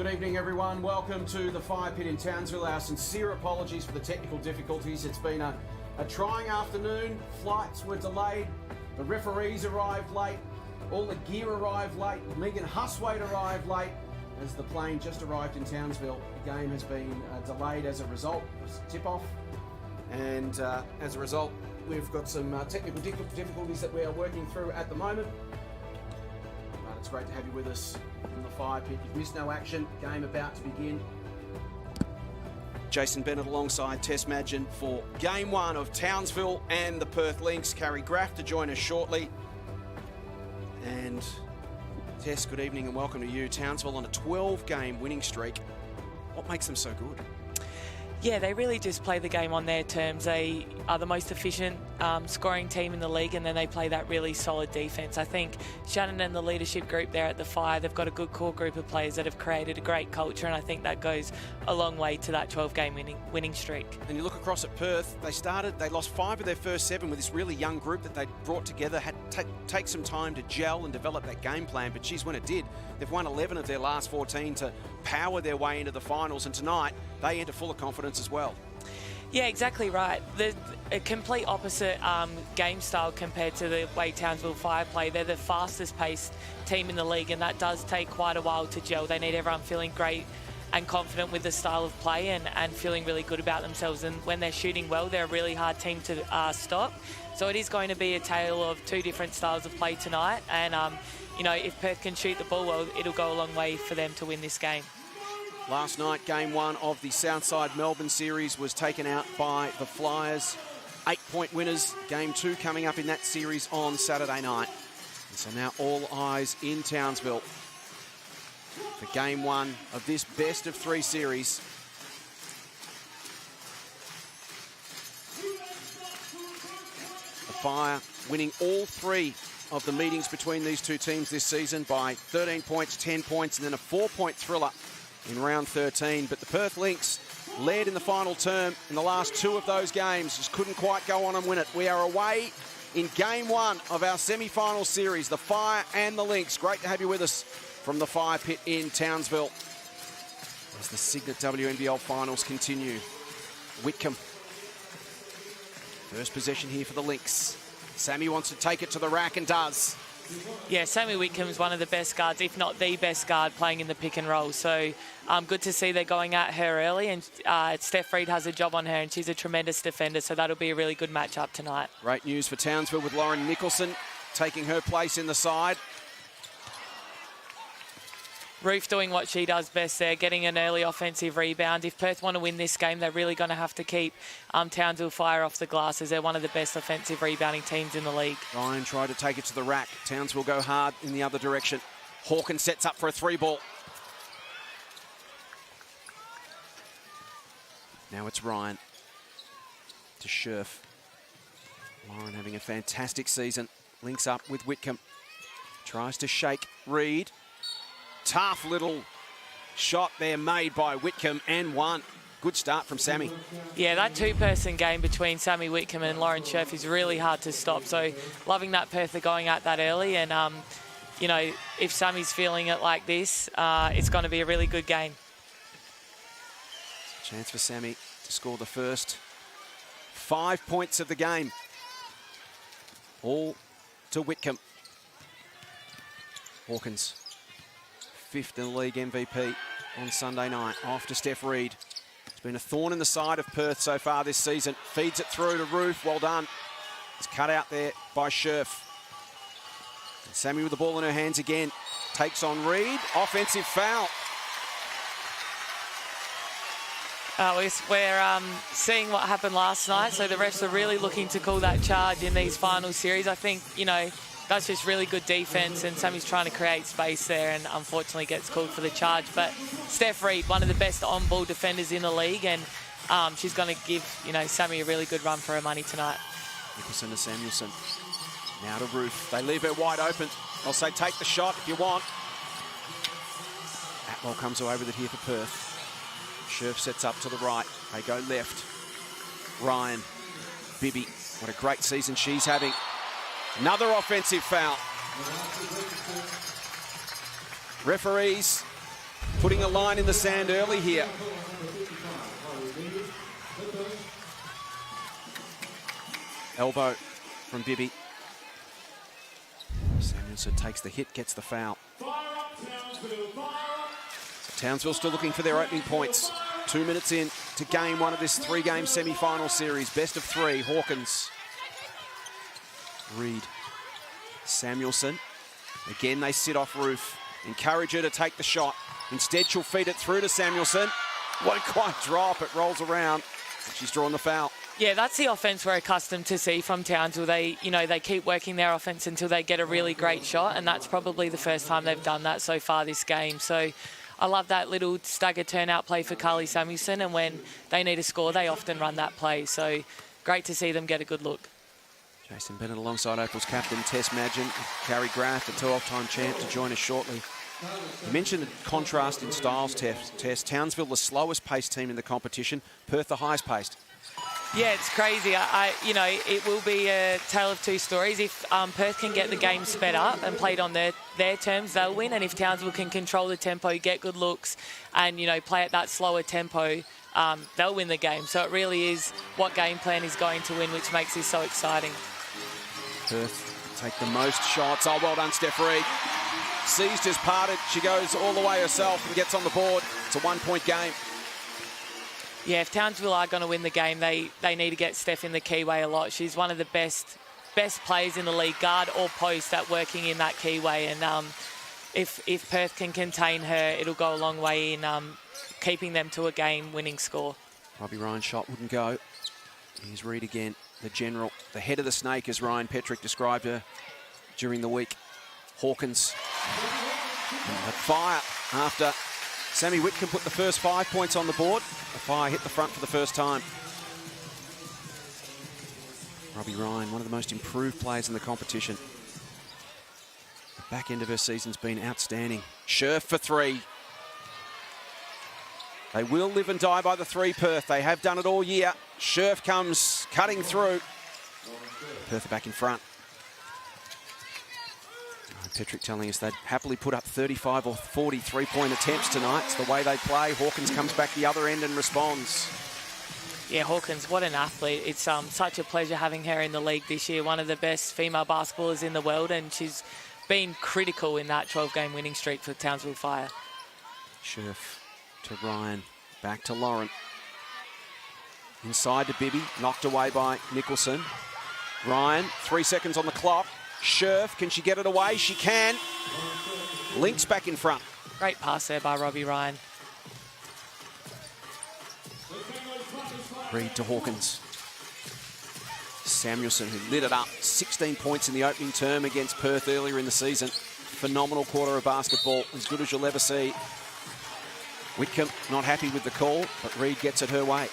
Good evening, everyone. Welcome to the Fire Pit in Townsville. Our sincere apologies for the technical difficulties. It's been a trying afternoon. Flights were delayed. The referees arrived late. All the gear arrived late. Megan Huswaite arrived late as the plane just arrived in Townsville. The game has been delayed as a result. It was a tip-off. And as a result, we've got some technical difficulties that we are working through at the moment. But it's great to have you with us from the Fire Pit. You've missed no action. Game about to begin. Jason Bennett alongside Tess Madgen for Game 1 of Townsville and the Perth Lynx. Carrie Graff to join us shortly. And Tess, good evening and welcome to you. Townsville on a 12-game winning streak. What makes them so good? Yeah, they really just play the game on their terms. They are the most efficient scoring team in the league, and then they play that really solid defence. I think Shannon and the leadership group there at the Fire, they've got a good core group of players that have created a great culture, and I think that goes a long way to that 12-game winning streak. And you look across at Perth, they lost 5 of their first 7 with this really young group that they brought together, had to take some time to gel and develop that game plan, but geez, when it did, they've won 11 of their last 14 to power their way into the finals, and tonight they enter full of confidence as well. Yeah, exactly right. A complete opposite game style compared to the way Townsville Fire play. They're the fastest paced team in the league, and that does take quite a while to gel. They need everyone feeling great and confident with the style of play and feeling really good about themselves. And when they're shooting well, they're a really hard team to stop. So it is going to be a tale of 2 different styles of play tonight. And, you know, if Perth can shoot the ball well, it'll go a long way for them to win this game. Last night, Game 1 of the Southside Melbourne series was taken out by the Flyers. 8-point winners. Game 2 coming up in that series on Saturday night. And so now all eyes in Townsville for Game 1 of this best of 3 series. The Fire winning all 3 of the meetings between these two teams this season by 13 points, 10 points, and then a 4-point thriller in round 13. But the Perth Lynx led in the final term in the last 2 of those games. Just couldn't quite go on and win it. We are away in Game 1 of our semi-final series, the Fire and the Lynx. Great to have you with us from the Fire Pit in Townsville as the Cygnett WNBL finals continue. Whitcomb. First possession here for the Lynx. Sammy wants to take it to the rack and does. Yeah, Sammy Whitcomb's one of the best guards, if not the best guard, playing in the pick and roll. So good to see they're going at her early, and Steph Reid has a job on her, and she's a tremendous defender, so that'll be a really good matchup tonight. Great news for Townsville with Lauren Nicholson taking her place in the side. Ruth doing what she does best there, getting an early offensive rebound. If Perth want to win this game, they're really going to have to keep Townsville Fire off the glass, as they're one of the best offensive rebounding teams in the league. Ryan tried to take it to the rack. Townsville go hard in the other direction. Hawkins sets up for a 3-ball. Now it's Ryan to Scherf. Lauren having a fantastic season. Links up with Whitcomb. Tries to shake Reid. Tough little shot there made by Whitcomb and one. Good start from Sammy. Yeah, that 2-person game between Sammy Whitcomb and Lauren Scherf is really hard to stop. So loving that Perth are going at that early. And, you know, if Sammy's feeling it like this, it's going to be a really good game. Chance for Sammy to score the first 5 points of the game. All to Whitcomb. Hawkins. 5th in the league MVP on Sunday night. Off to Steph Reid. It's been a thorn in the side of Perth so far this season. Feeds it through to Ruth. Well done. It's cut out there by Scherf. And Sammy with the ball in her hands again. Takes on Reid. Offensive foul. We're seeing what happened last night. So the refs are really looking to call that charge in these final series. I think, you know, that's just really good defense, and Sammy's trying to create space there and unfortunately gets called for the charge. But Steph Reid, one of the best on-ball defenders in the league, and she's going to give, you know, Sammy a really good run for her money tonight. Nicholson to Samuelson. Now to Ruth. They leave her wide open. They'll say take the shot if you want. Atwell comes away with it here for Perth. Scherf sets up to the right. They go left. Ryan. Bibby. What a great season she's having. Another offensive foul. Referees putting a line in the sand early here. Elbow from Bibby. Samuelson takes the hit, gets the foul. Townsville still looking for their opening points. 2 minutes in to game one of this three-game semi-final series. Best of three. Hawkins. Reed. Samuelson. Again, they sit off Roof. Encourage her to take the shot. Instead, she'll feed it through to Samuelson. Won't quite drop. It rolls around. She's drawn the foul. Yeah, that's the offense we're accustomed to see from Townsville. They keep working their offense until they get a really great shot, and that's probably the first time they've done that so far this game. So I love that little stagger turnout play for Carly Samuelson, and when they need a score, they often run that play. So great to see them get a good look. Jason Bennett alongside Opal's captain, Tess Madgen, Carrie Graff, the 12-time champ, to join us shortly. You mentioned the contrast in styles, Tess. Townsville, the slowest paced team in the competition. Perth, the highest paced. Yeah, it's crazy. It will be a tale of two stories. If Perth can get the game sped up and played on their terms, they'll win. And if Townsville can control the tempo, get good looks, and play at that slower tempo, they'll win the game. So it really is what game plan is going to win, which makes this so exciting. Perth take the most shots. Oh, well done, Steph Reed. Seas just parted. She goes all the way herself and gets on the board. It's a one-point game. Yeah, if Townsville are going to win the game, they need to get Steph in the keyway a lot. She's one of the best players in the league, guard or post, at working in that keyway. And if Perth can contain her, it'll go a long way in keeping them to a game-winning score. Robbie Ryan's shot wouldn't go. Here's Reed again, the general, the head of the snake, as Ryan Petrick described her during the week. Hawkins. And fire after Sammy Whitcomb put the first 5 points on the board. The Fire hit the front for the first time. Robbie Ryan, one of the most improved players in the competition. The back end of her season's been outstanding. Scherf for three. They will live and die by the three, Perth. They have done it all year. Scherf comes cutting through. Perth are back in front. Petrick telling us they'd happily put up 35 or 40 three-point attempts tonight. It's the way they play. Hawkins comes back the other end and responds. Yeah, Hawkins, what an athlete. It's such a pleasure having her in the league this year. One of the best female basketballers in the world, and she's been critical in that 12-game winning streak for Townsville Fire. Scherf to Ryan. Back to Lauren. Inside to Bibby. Knocked away by Nicholson. Ryan, 3 seconds on the clock. Scherf, can she get it away? She can. Lynx back in front. Great pass there by Robbie Ryan. Reed to Hawkins. Samuelson, who lit it up. 16 points in the opening term against Perth earlier in the season. Phenomenal quarter of basketball, as good as you'll ever see. Whitcomb not happy with the call, but Reed gets it her way.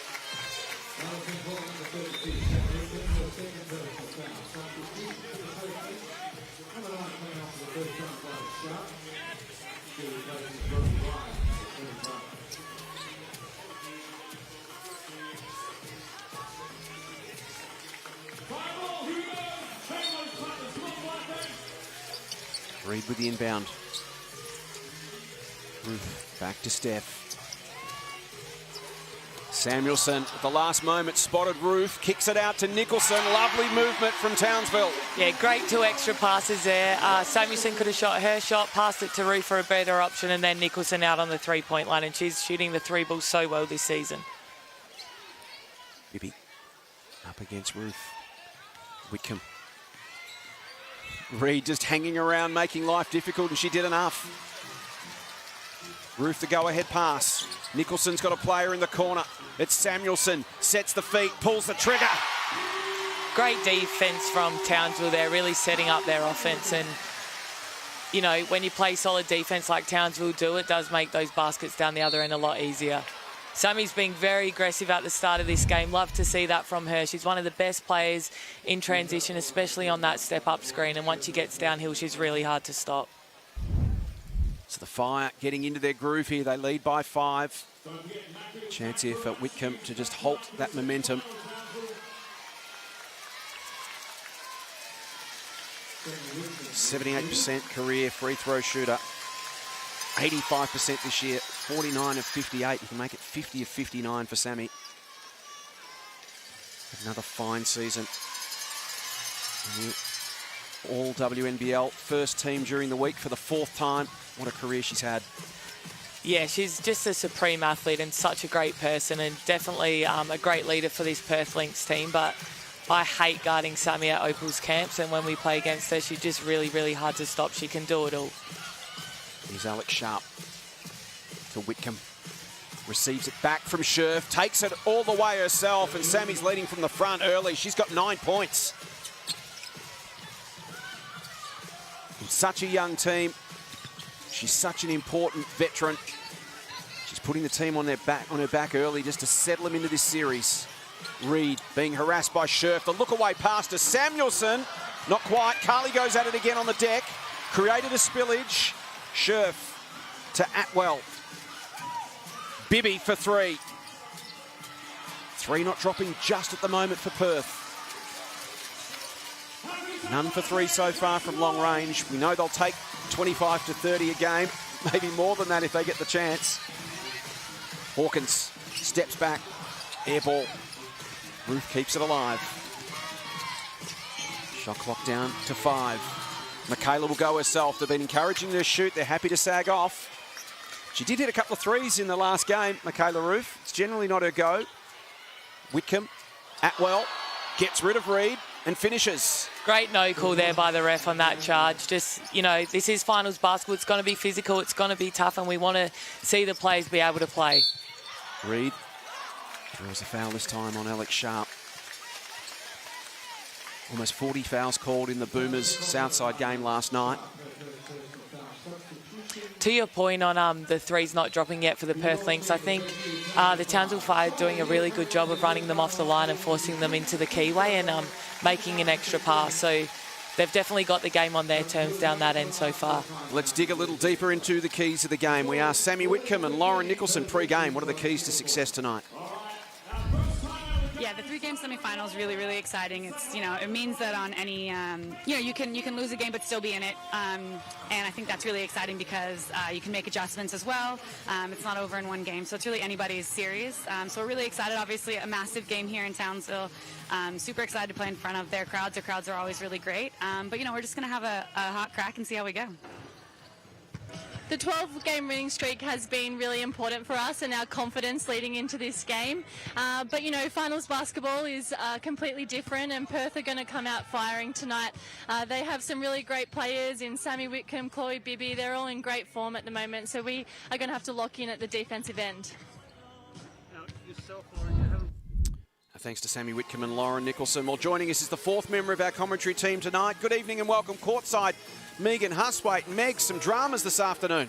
Reed with the inbound. Ruth back to Steph. Samuelson at the last moment spotted Ruth, kicks it out to Nicholson. Lovely movement from Townsville. Yeah, great 2 extra passes there. Samuelson could have shot her shot, passed it to Ruth for a better option, and then Nicholson out on the three-point line, and she's shooting the three ball so well this season. Bibby up against Ruth. Whitcomb. Reed just hanging around, making life difficult, and she did enough. Ruth the go-ahead pass. Nicholson's got a player in the corner. It's Samuelson, sets the feet, pulls the trigger. Great defense from Townsville there, really setting up their offense. And, when you play solid defense like Townsville do, it does make those baskets down the other end a lot easier. Sammy's being very aggressive at the start of this game. Love to see that from her. She's one of the best players in transition, especially on that step-up screen. And once she gets downhill, she's really hard to stop. So the Fire getting into their groove here. They lead by 5. Chance here for Whitcomb to just halt that momentum. .78% career free throw shooter. 85% this year, 49 of 58. You can make it 50 of 59 for Sammy. Another fine season. All WNBL first team during the week for the 4th time. What a career she's had. Yeah, she's just a supreme athlete and such a great person, and definitely a great leader for this Perth Lynx team. But I hate guarding Sammy at Opal's camps, and when we play against her, she's just really, really hard to stop. She can do it all. Here's Alex Sharp to Whitcomb. Receives it back from Scherf, takes it all the way herself, and Sammy's leading from the front early. She's got 9 points. In such a young team, she's such an important veteran. She's putting the team on her back early just to settle them into this series. Reed being harassed by Scherf. The look away pass to Samuelson. Not quite. Carly goes at it again on the deck. Created a spillage. Scherf to Atwell. Bibby for 3. 3 not dropping just at the moment for Perth. None for 3 so far from long range. We know they'll take 25 to 30 a game. Maybe more than that if they get the chance. Hawkins steps back. Air ball. Ruth keeps it alive. Shot clock down to 5. Michaela will go herself. They've been encouraging her to shoot. They're happy to sag off. She did hit a couple of threes in the last game, Michaela Ruth. It's generally not her go. Whitcomb, Atwell, gets rid of Reed and finishes. Great no call there by the ref on that charge. Just, you know, this is finals basketball. It's going to be physical. It's going to be tough, and we want to see the players be able to play. Reed draws a foul this time on Alex Sharp. Almost 40 fouls called in the Boomers Southside game last night. To your point on the threes not dropping yet for the Perth Lynx, I think the Townsville Fire are doing a really good job of running them off the line and forcing them into the keyway and making an extra pass. So they've definitely got the game on their terms down that end so far. Let's dig a little deeper into the keys of the game. We asked Sammy Whitcomb and Lauren Nicholson pre-game. What are the keys to success tonight? Yeah, the 3-game semifinal is really, really exciting. It's, you know, it means that on any, you know, you can lose a game but still be in it. And I think that's really exciting because you can make adjustments as well. It's not over in one game, so it's really anybody's series. So we're really excited. Obviously, a massive game here in Townsville. Super excited to play in front of their crowds. Their crowds are always really great. But, you know, we're just going to have a hot crack and see how we go. The 12-game winning streak has been really important for us and our confidence leading into this game. But, you know, finals basketball is completely different, and Perth are going to come out firing tonight. They have some really great players in Sammy Whitcomb, Chloe Bibby. They're all in great form at the moment, so we are going to have to lock in at the defensive end. Thanks to Sammy Whitcomb and Lauren Nicholson. Well, joining us is the 4th member of our commentary team tonight. Good evening and welcome courtside, Megan Huswaite. Meg, some dramas this afternoon.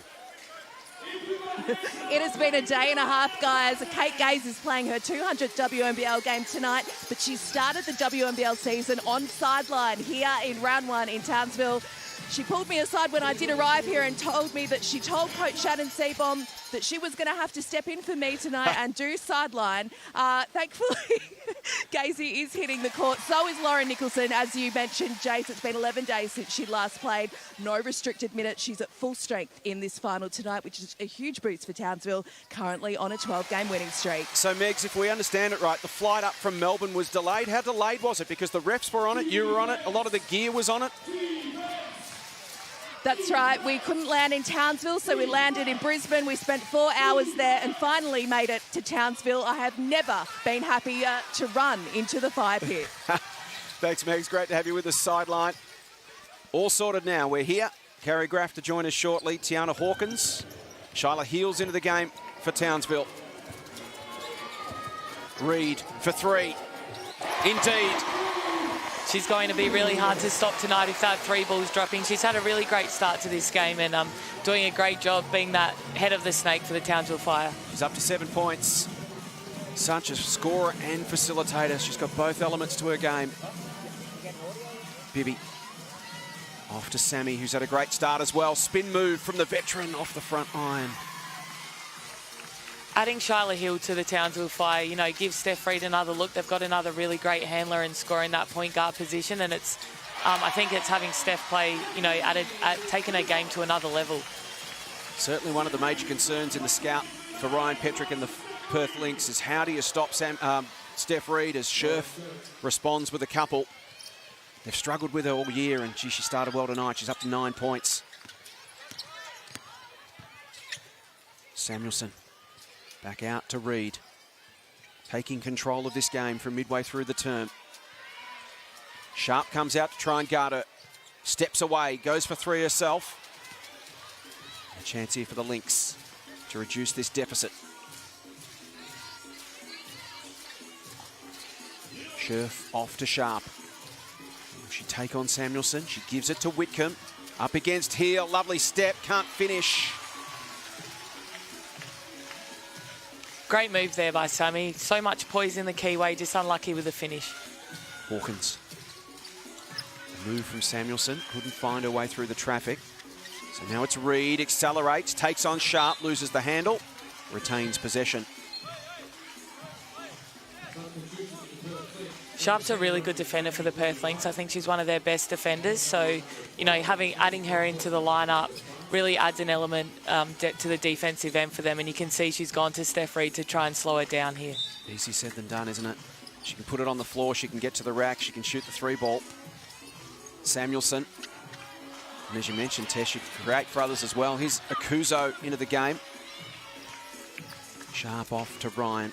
It has been a day and a half, guys. Kate Gaze is playing her 200th WNBL game tonight, but she started the WNBL season on sideline here in round 1 in Townsville. She pulled me aside when I did arrive here and told me that she told Coach Shannon Seabom that she was going to have to step in for me tonight and do sideline. Thankfully, Gazy is hitting the court. So is Lauren Nicholson. As you mentioned, Jace, it's been 11 days since she last played. No restricted minutes. She's at full strength in this final tonight, which is a huge boost for Townsville, currently on a 12-game winning streak. So, Megs, if we understand it right, the flight up from Melbourne was delayed. How delayed was it? Because the refs were on it, you were on it, a lot of the gear was on it? That's right. We couldn't land in Townsville, so we landed in Brisbane. We spent 4 hours there and finally made it to Townsville. I have never been happier to run into the fire pit. Thanks, Megs. Great to have you with us sideline. All sorted now. We're here. Carrie Graff to join us shortly. Tiana Hawkins. Shyla Heels into the game for Townsville. Reed for 3. Indeed. She's going to be really hard to stop tonight if that 3 ball's dropping. She's had a really great start to this game and doing a great job being that head of the snake for the Townsville Fire. She's up to 7 points. Such a scorer and facilitator. She's got both elements to her game. Bibby off to Sammy, who's had a great start as well. Spin move from the veteran off the front iron. Adding Shyla Hill to the Townsville Fire, you know, gives Steph Reed another look. They've got another really great handler and scorer in that point guard position, and it's, I think it's having Steph play, you know, taking her game to another level. Certainly one of the major concerns in the scout for Ryan Petrick and the Perth Lynx is how do you stop Steph Reid as Scherf responds with a couple. They've struggled with her all year, and gee, she started well tonight. She's up to 9 points. Samuelson back out to Reid, taking control of this game from midway through the term. Sharp comes out to try and guard her. Steps away, goes for three herself. A chance here for the Lynx to reduce this deficit. Scherf off to Sharp. Will she take on Samuelson? She gives it to Whitcomb. Up against Heel, lovely step, can't finish. Great move there by Sammy. So much poise in the keyway, just unlucky with the finish. Hawkins. A move from Samuelson, couldn't find her way through the traffic. So now it's Reid, accelerates, takes on Sharp, loses the handle, retains possession. Sharp's a really good defender for the Perth Lynx. I think she's one of their best defenders. So, you know, adding her into the lineup really adds an element to the defensive end for them. And you can see she's gone to Steph Reid to try and slow her down here. Easy said than done, isn't it? She can put it on the floor, she can get to the rack, she can shoot the three ball. Samuelson. And as you mentioned, Tess, she can create for others as well. Here's Akuzo into the game. Sharp off to Ryan.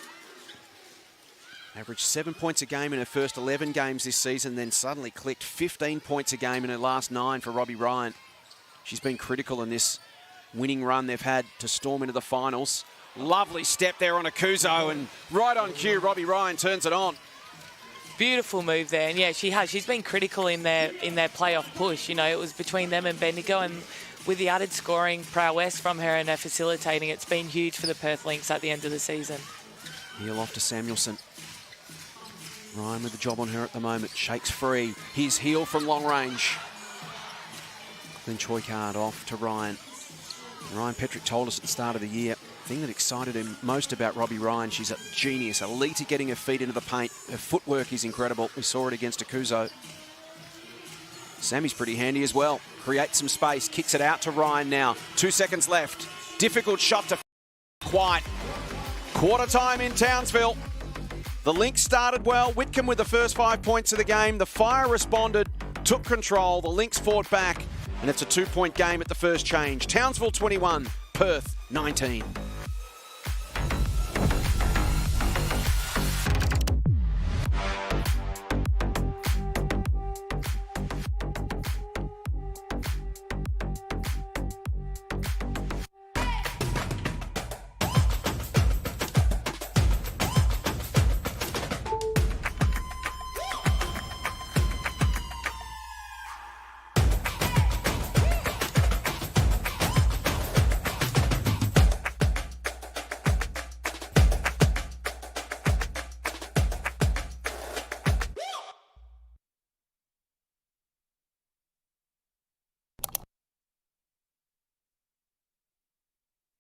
Averaged 7 points a game in her first 11 games this season, then suddenly clicked 15 points a game in her last 9 for Robbie Ryan. She's been critical in this winning run they've had to storm into the finals. Lovely step there on Akuzo, and right on cue, Robbie Ryan turns it on. Beautiful move there, and yeah, she has. She's been critical in their playoff push. You know, it was between them and Bendigo, and with the added scoring prowess from her and her facilitating, it's been huge for the Perth Lynx at the end of the season. Heel off to Samuelson. Ryan with the job on her at the moment. Shakes free. Here's Heel from long range. Then Choikard off to Ryan. Ryan Petrick told us at the start of the year, the thing that excited him most about Robbie Ryan, she's a genius, elite at getting her feet into the paint. Her footwork is incredible. We saw it against Akuzo. Sammy's pretty handy as well. Creates some space, kicks it out to Ryan now. 2 seconds left. Difficult shot to quite. Quarter time in Townsville. The Lynx started well. Whitcomb with the first 5 points of the game. The Fire responded, took control. The Lynx fought back, and it's a 2-point game at the first change. Townsville 21, Perth 19.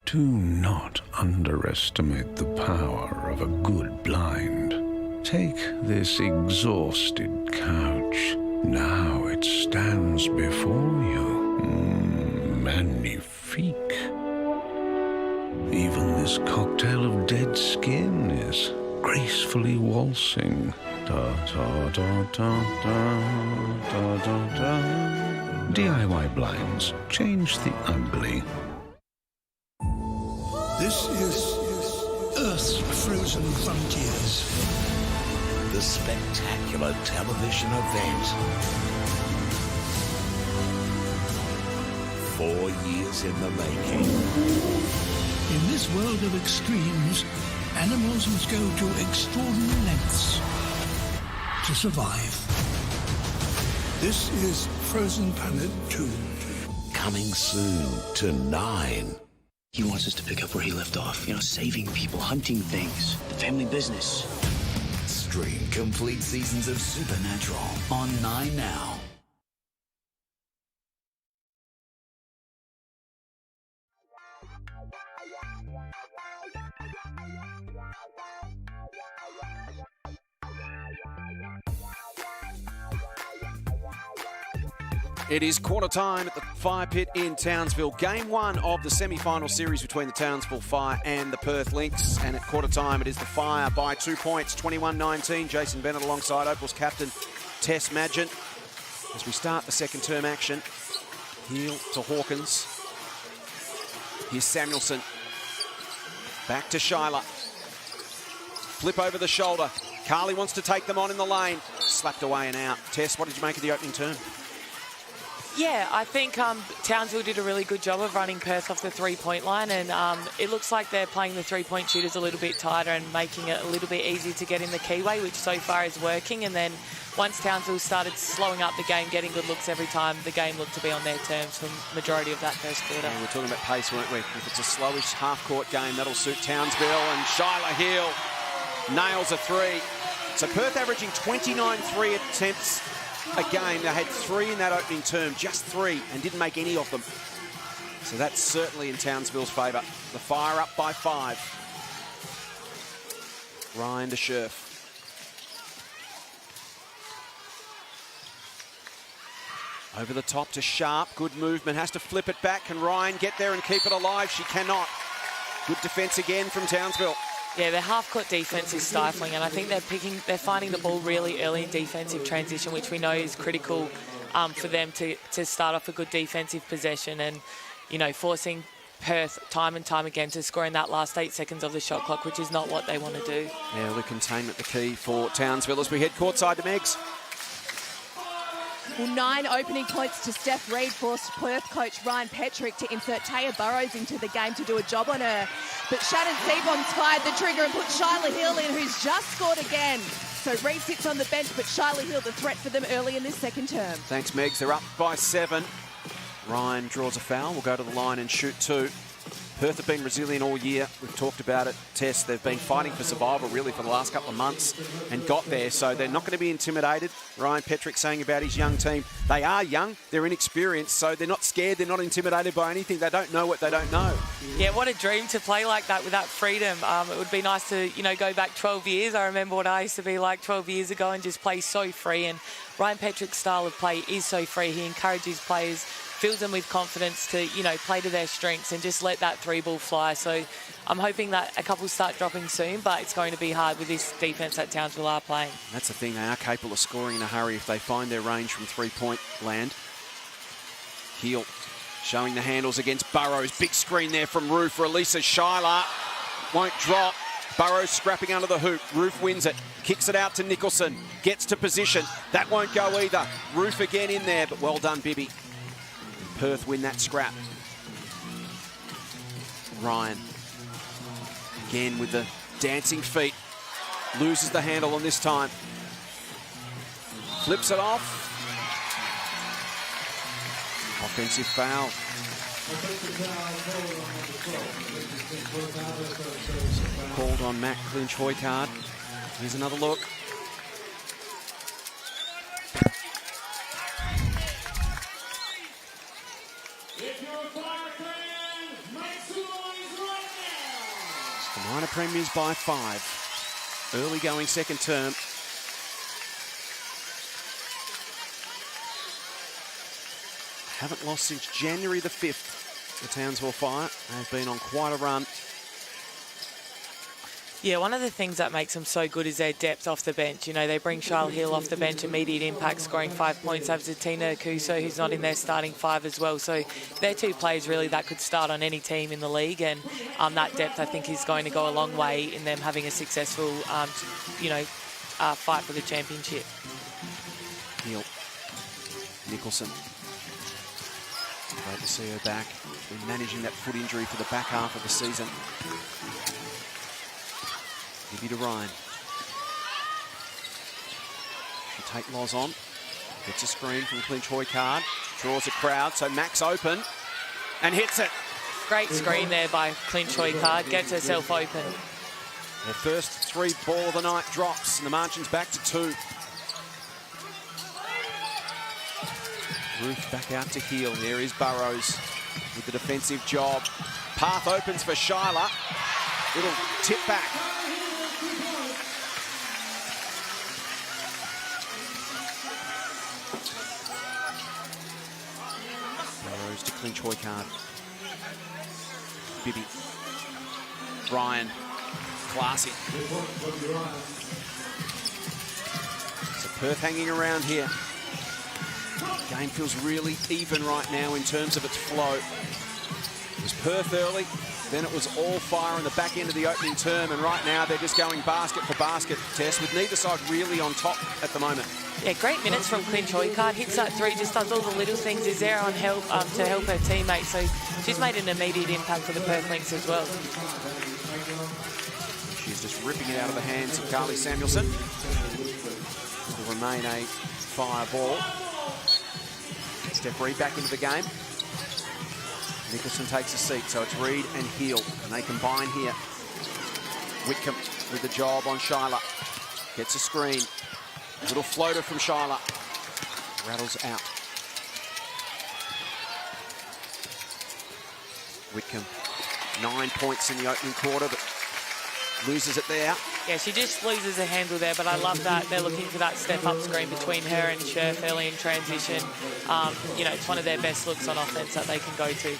Do not underestimate the power of a good blind. Take this exhausted couch. Now it stands before you. Magnifique. Even this cocktail of dead skin is gracefully waltzing. Da da da da da da da da. DIY blinds. Change the ugly. This is Earth's Frozen Frontiers. The spectacular television event. 4 years in the making. In this world of extremes, animals must go to extraordinary lengths to survive. This is Frozen Planet 2. Coming soon to 9. He wants us to pick up where he left off. You know, saving people, hunting things, the family business. Stream complete seasons of Supernatural on 9 now. It is quarter time at the Fire Pit in Townsville. Game one of the semi-final series between the Townsville Fire and the Perth Lynx. And at quarter time, it is the Fire by 2 points, 21-19. Jason Bennett alongside Opal's captain, Tess Madgen. As we start the second term action, heel to Hawkins. Here's Samuelson. Back to Shyla. Flip over the shoulder. Carly wants to take them on in the lane. Slapped away and out. Tess, what did you make of the opening term? Yeah, I think Townsville did a really good job of running Perth off the three-point line, and it looks like they're playing the three-point shooters a little bit tighter and making it a little bit easier to get in the keyway, which so far is working. And then once Townsville started slowing up the game, getting good looks every time, the game looked to be on their terms for the majority of that first quarter. And we're talking about pace, weren't we? If it's a slowish half-court game, that'll suit Townsville. And Shyla Hill nails a three. So Perth averaging 29 three attempts a game. They had 3 in that opening term, just 3, and didn't make any of them. So that's certainly in Townsville's favour. The Fire up by 5. Ryan to Scherf. Over the top to Sharp. Good movement. Has to flip it back. Can Ryan get there and keep it alive? She cannot. Good defence again from Townsville. Yeah, their half-court defence is stifling, and I think they're finding the ball really early in defensive transition, which we know is critical for them to start off a good defensive possession, and, you know, forcing Perth time and time again to score in that last 8 seconds of the shot clock, which is not what they want to do. Yeah, the containment the key for Townsville as we head courtside to Megs. Well, 9 opening points to Steph Reid forced Perth coach Ryan Petrick to insert Taya Burrows into the game to do a job on her. But Shannon Seabon's fired the trigger and put Shyla Hill in, who's just scored again. So Reid sits on the bench, but Shyla Hill the threat for them early in this second term. Thanks, Megs. They're up by 7. Ryan draws a foul. We'll go to the line and shoot 2. Perth have been resilient all year. We've talked about it, Tess. They've been fighting for survival, really, for the last couple of months and got there. So they're not going to be intimidated. Ryan Petrick saying about his young team, they are young, they're inexperienced, so they're not scared, they're not intimidated by anything. They don't know what they don't know. Yeah, what a dream to play like that with that freedom. It would be nice to, you know, go back 12 years. I remember what I used to be like 12 years ago and just play so free. And Ryan Petrick's style of play is so free. He encourages players, fills them with confidence to, you know, play to their strengths and just let that 3-ball fly. So I'm hoping that a couple start dropping soon, but it's going to be hard with this defence that Townsville are playing. That's the thing, they are capable of scoring in a hurry if they find their range from 3-point land. Heel showing the handles against Burrows. Big screen there from Roof. Releases Shyla. Won't drop. Burrows scrapping under the hoop. Roof wins it. Kicks it out to Nicholson. Gets to position. That won't go either. Roof again in there, but well done, Bibby. Perth win that scrap. Ryan again with the dancing feet. Loses the handle on this time. Flips it off. Offensive foul. Called on Matt Clinch-Hoycard. Here's another look. The minor premiers by 5. Early going second term. Haven't lost since January the 5th. The Townsville Fire have been on quite a run. Yeah, one of the things that makes them so good is their depth off the bench. You know, they bring Shyla Hill off the bench, immediate impact, scoring 5 points. Have Tina Akuso, who's not in their starting 5 as well. So they're 2 players really that could start on any team in the league, and that depth I think is going to go a long way in them having a successful, fight for the championship. Hill, Nicholson. Great to see her back. Been managing that foot injury for the back half of the season. Give you to Ryan. She'll take Loz on. Gets a screen from Clinch-Hoycard. Draws a crowd, so Max open. And hits it. Great screen there by Clinch-Hoycard. Gets herself open. Their first 3 ball of the night drops, and the margin's back to 2. Roof back out to Heel. There is Burrows with the defensive job. Path opens for Shyla. Little tip back. clinch Hoy card. Bibby. Ryan. Classy. So Perth hanging around here. Game feels really even right now in terms of its flow. It was Perth early, then it was all fire in the back end of the opening term, and right now they're just going basket for basket, Tess, with neither side really on top at the moment. Yeah, great minutes from Clinch Hoycard. Hits that three, just does all the little things. Is there on help to help her teammates. So she's made an immediate impact for the Perth Lynx as well. She's just ripping it out of the hands of Carly Samuelson. It will remain a fire ball. Steph Reid back into the game. Nicholson takes a seat, so it's Reid and Heel, and they combine here. Whitcomb with the job on Shyla. Gets a screen. Little floater from Shyla. Rattles out. Whitcomb, 9 points in the opening quarter, but loses it there. Yeah, she just loses a handle there, but I love that they're looking for that step-up screen between her and Scherf early in transition. You know, it's one of their best looks on offense that they can go to.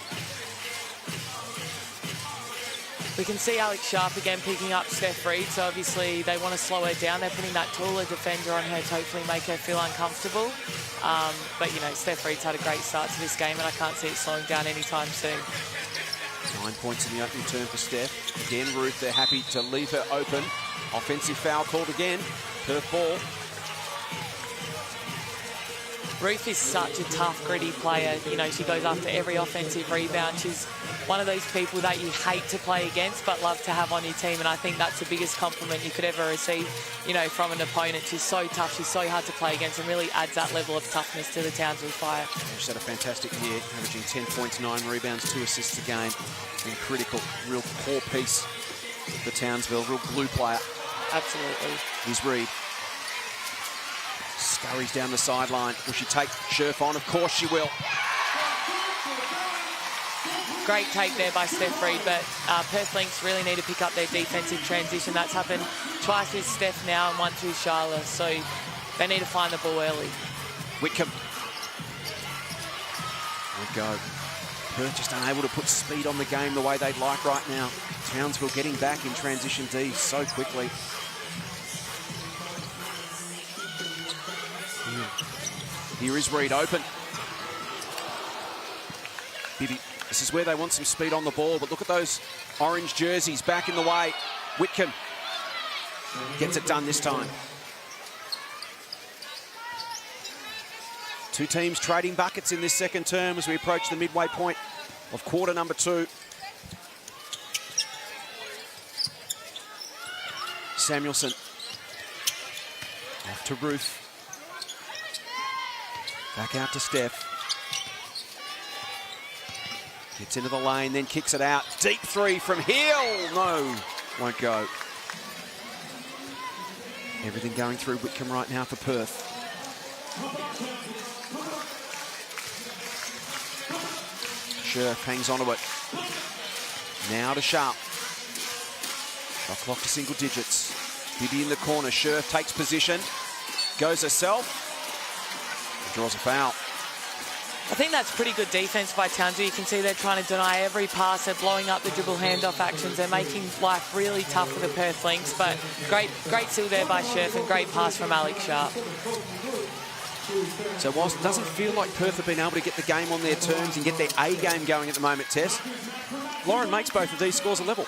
We can see Alex Sharp again picking up Steph Reid, so obviously they want to slow her down. They're putting that taller defender on her to hopefully make her feel uncomfortable. But, you know, Steph Reid's had a great start to this game, and I can't see it slowing down anytime soon. 9 points in the opening turn for Steph. Again, Ruth, they're happy to leave her open. Offensive foul called again. Perth ball. Ruth is such a tough, gritty player. You know, she goes after every offensive rebound. She's one of those people that you hate to play against but love to have on your team, and I think that's the biggest compliment you could ever receive, you know, from an opponent. She's so tough, she's so hard to play against, and really adds that level of toughness to the Townsville Fire. She's had a fantastic year, averaging 10 points, 9 rebounds, 2 assists a game. Been critical, real core piece for Townsville, real glue player. Absolutely. Here's Reid. Scurries down the sideline. Will she take Scherf on? Of course she will. Great take there by Steph Reid, but Perth Lynx really need to pick up their defensive transition. That's happened twice with Steph now and once with Shyla, so they need to find the ball early. Whitcomb. There we go. Perth just unable to put speed on the game the way they'd like right now. Townsville getting back in transition D so quickly. Here is Reid open. Bibby. This is where they want some speed on the ball, but look at those orange jerseys back in the way. Whitcomb gets it done this time. Two teams trading buckets in this second term as we approach the midway point of quarter number 2. Samuelson off to Ruth. Back out to Steph. Gets into the lane, then kicks it out. Deep three from Hill. No, won't go. Everything going through Whitcomb right now for Perth. Scherf hangs onto it. Now to Sharp. Shot clock to single digits. Bibby in the corner. Scherf takes position. Goes herself. Draws a foul. I think that's pretty good defense by Townsville. You can see they're trying to deny every pass. They're blowing up the dribble handoff actions. They're making life really tough for the Perth Lynx, but great steal there by Scherf and great pass from Alex Sharp. So whilst it doesn't feel like Perth have been able to get the game on their terms and get their A game going at the moment, Tess, Lauren makes both of these scores a level.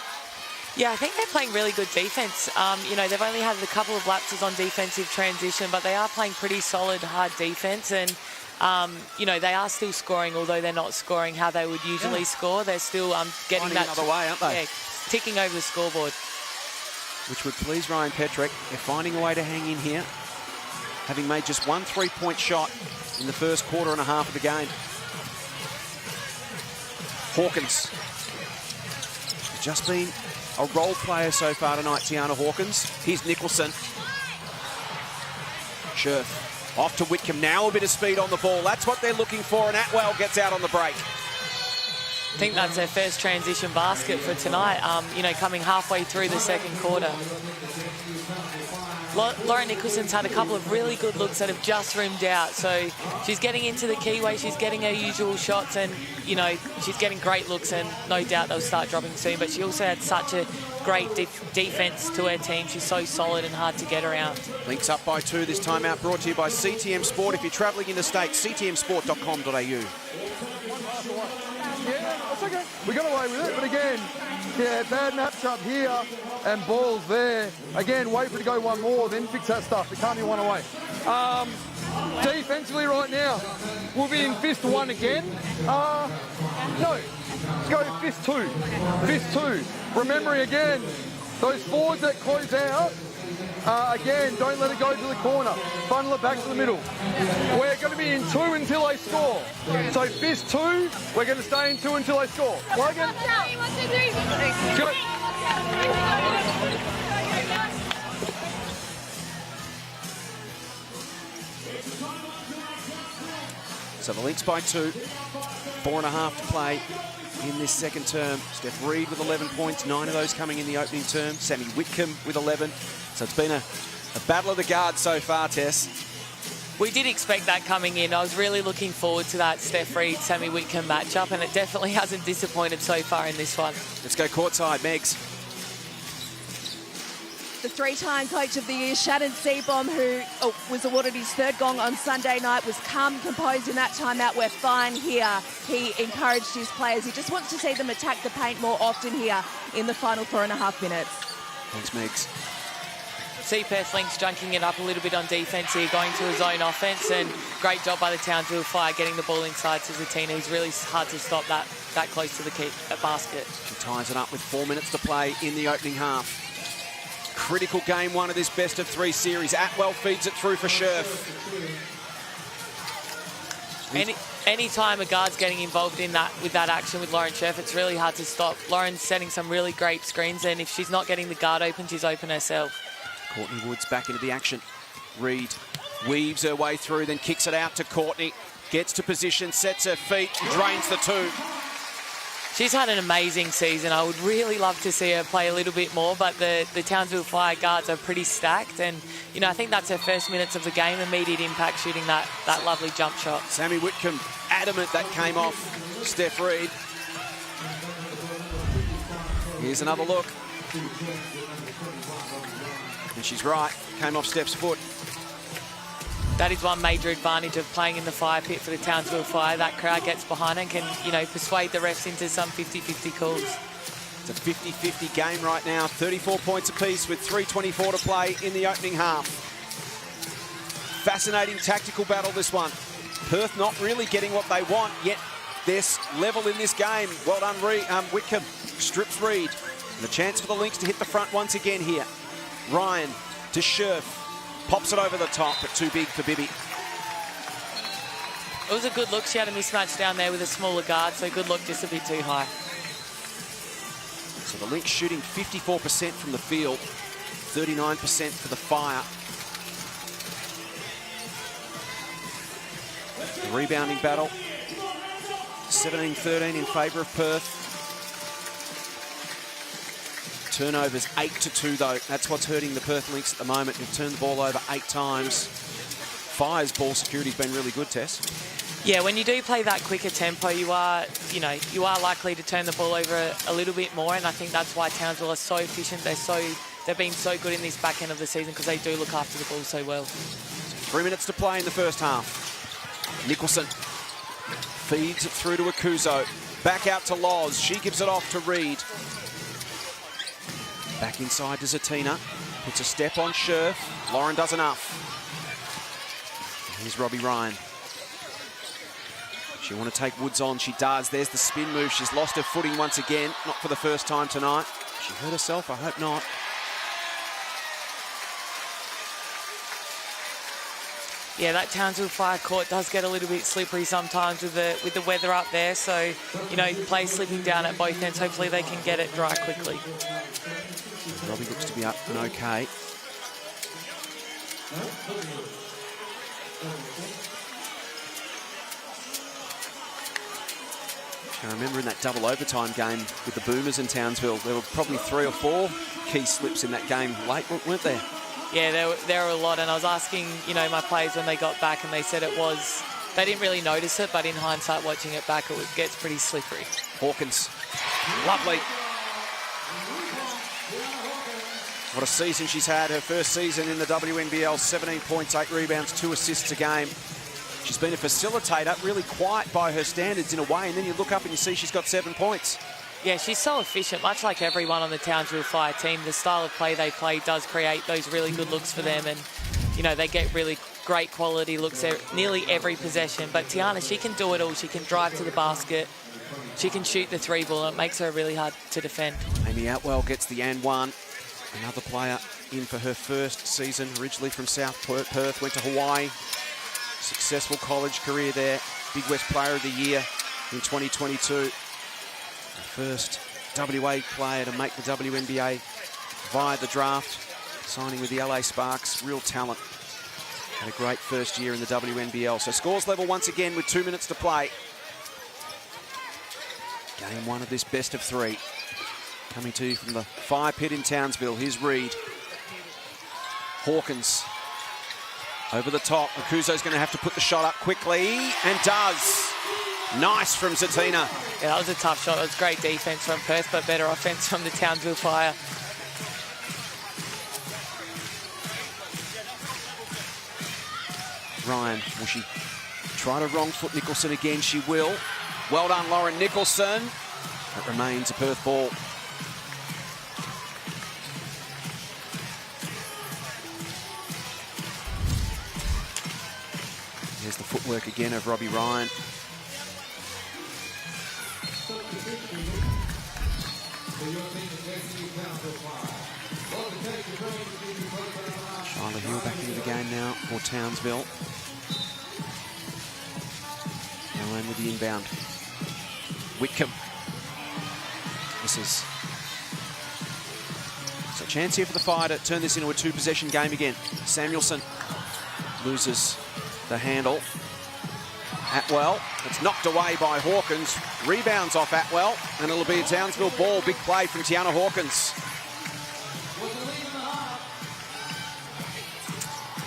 Yeah, I think they're playing really good defense. You know, they've only had a couple of lapses on defensive transition, but they are playing pretty solid, hard defense. And, you know, they are still scoring, although they're not scoring how they would usually score. They're still getting finding that... another way, aren't they? Yeah, ticking over the scoreboard. Which would please Ryan Petrick. They're finding a way to hang in here, having made just one three-point shot in the first quarter and a half of the game. Hawkins has just been a role player so far tonight, Tiana Hawkins. Here's Nicholson. Scherf off to Whitcomb. Now a bit of speed on the ball. That's what they're looking for, and Atwell gets out on the break. I think that's their first transition basket for tonight, you know, coming halfway through the second quarter. Lauren Nicholson's had a couple of really good looks that have just rimmed out. So she's getting into the keyway, she's getting her usual shots, and, you know, she's getting great looks, and no doubt they'll start dropping soon. But she also had such a great defence to her team. She's so solid and hard to get around. Lynx up by 2 this time out, brought to you by CTM Sport. If you're travelling interstate, ctmsport.com.au. Yeah, that's okay. We got away with it, but again, yeah, bad matchup here and balls there. Again, wait for it to go one more, then fix that stuff. It can't be one away. Defensively right now, we'll be in fist 1 again. No, let's go fist 2. Fist 2. Remembering again, those forwards that close out, again, don't let it go to the corner. Funnel it back to the middle. We're going to be in 2 until they score. So fist 2, we're going to stay in 2 until they score. Logan? 1, 2, 3. Go. So the Lynx by 2, 4.5 to play in this second term. Steph Reid with 11 points, 9 of those coming in the opening term. Sammy Whitcomb with 11. So it's been a battle of the guards so far, Tess. We did expect that coming in. I was really looking forward to that Steph Reid, Sammy Whitcomb matchup, and it definitely hasn't disappointed so far in this one. Let's go courtside, Megs. The 3-time Coach of the Year, Shannon Seabohm, who was awarded his 3rd gong on Sunday night, was calm and composed in that timeout. We're fine here. He encouraged his players. He just wants to see them attack the paint more often here in the final 4.5 minutes. Thanks, Megs. See Perth Lynx junking it up a little bit on defence here, going to his own offence, and great job by the Townsville Fire getting the ball inside to Zatina, who's really hard to stop that close to the basket. She ties it up with 4 minutes to play in the opening half. Critical game 1 of this best of 3 series. Atwell feeds it through for Scherf. Any time a guard's getting involved in that with that action with Lauren Scherf, it's really hard to stop. Lauren's setting some really great screens, and if she's not getting the guard open, she's open herself. Courtney Woods back into the action. Reid weaves her way through, then kicks it out to Courtney. Gets to position, sets her feet, drains the 2. She's had an amazing season. I would really love to see her play a little bit more, but the Townsville Fire guards are pretty stacked, and, you know, I think that's her first minutes of the game, immediate impact, shooting that lovely jump shot. Sammy Whitcomb, adamant that came off Steph Reid. Here's another look. And she's right, came off Steph's foot. That is one major advantage of playing in the fire pit for the Townsville Fire. That crowd gets behind and can, you know, persuade the refs into some 50-50 calls. It's a 50-50 game right now. 34 points apiece with 3:24 to play in the opening half. Fascinating tactical battle, this one. Perth not really getting what they want, yet they're level in this game. Well done, Whitcomb. Strips Reid. And a chance for the Lynx to hit the front once again here. Ryan to Scherf. Pops it over the top, but too big for Bibby. It was a good look. She had a mismatch down there with a smaller guard, so good look, just a bit too high. So the Lynx shooting 54% from the field, 39% for the Fire. The rebounding battle, 17-13 in favour of Perth. Turnovers 8-2 though. That's what's hurting the Perth Lynx at the moment. They've turned the ball over 8 times. Fire's ball security's been really good, Tess. Yeah, when you do play that quicker tempo, you are likely to turn the ball over a little bit more, and I think that's why Townsville are so efficient. They've been so good in this back end of the season because they do look after the ball so well. 3 minutes to play in the first half. Nicholson feeds it through to Akuzo. Back out to Loz. She gives it off to Reid. Back inside to Zatina. Puts a step on Scherf. Lauren does enough. Here's Robbie Ryan. She want to take Woods on. She does. There's the spin move. She's lost her footing once again. Not for the first time tonight. She hurt herself? I hope not. Yeah, that Townsville Fire court does get a little bit slippery sometimes with the weather up there. So, you know, play slipping down at both ends. Hopefully they can get it dry quickly. Robbie looks to be up and okay. I remember in that double overtime game with the Boomers in Townsville, there were probably 3 or 4 key slips in that game late, weren't there? Yeah, there were a lot, and I was asking, my players when they got back, and they said they didn't really notice it, but in hindsight, watching it back, it gets pretty slippery. Hawkins, lovely. What a season she's had. Her first season in the WNBL, 17 points, 8 rebounds, 2 assists a game. She's been a facilitator, really quiet by her standards in a way, and then you look up and you see she's got 7 points. Yeah, she's so efficient, much like everyone on the Townsville Fire team. The style of play they play does create those really good looks for them, and, they get really great quality looks nearly every possession. But Tiana, she can do it all. She can drive to the basket. She can shoot the 3-ball, and it makes her really hard to defend. Amy Atwell gets the and one. Another player in for her first season, originally from South Perth, went to Hawaii. Successful college career there. Big West Player of the Year in 2022. The first WA player to make the WNBA via the draft, signing with the LA Sparks. Real talent. Had a great first year in the WNBL. So scores level once again with 2 minutes to play. Game 1 of this best of 3. Coming to you from the fire pit in Townsville. Here's Reed. Hawkins over the top. Akuzo's going to have to put the shot up quickly, and does. Nice from Zatina. Yeah, that was a tough shot. It was great defense from Perth, but better offense from the Townsville Fire. Ryan, will she try to wrong foot Nicholson again? She will. Well done, Lauren Nicholson. It remains a Perth ball. Here's the footwork again of Robbie Ryan. Shyla Hill back into the game now for Townsville. Ryan with the inbound. Whitcomb. Misses. So a chance here for the Fire to turn this into a 2-possession game again. Samuelson loses the handle. Atwell, it's knocked away by Hawkins. Rebounds off Atwell, and it'll be a Townsville ball. Big play from Tiana Hawkins.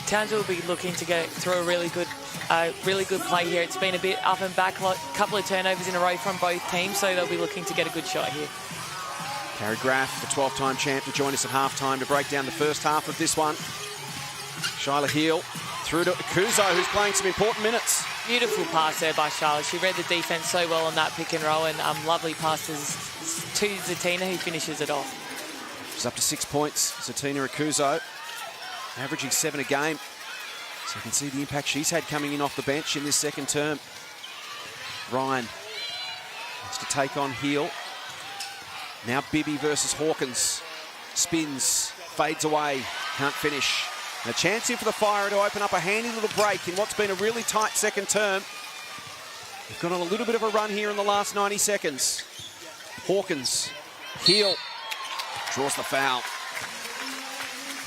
Townsville will be looking to get through a really good play here. It's been a bit up and back, a couple of turnovers in a row from both teams, so they'll be looking to get a good shot here. Carrie Graff, the 12-time champ, to join us at halftime to break down the first half of this one. Shyla Hill through to Akuzo, who's playing some important minutes. Beautiful pass there by Charlotte. She read the defense so well on that pick and roll, and lovely passes to Zatina, who finishes it off. She's up to 6 points. Zatina Akuzo, averaging 7 a game. So you can see the impact she's had coming in off the bench in this second term. Ryan wants to take on Heel. Now Bibby versus Hawkins. Spins, fades away, can't finish. And a chance here for the Fire to open up a handy little break in what's been a really tight second term. They've gone on a little bit of a run here in the last 90 seconds. Hawkins, Heel, draws the foul.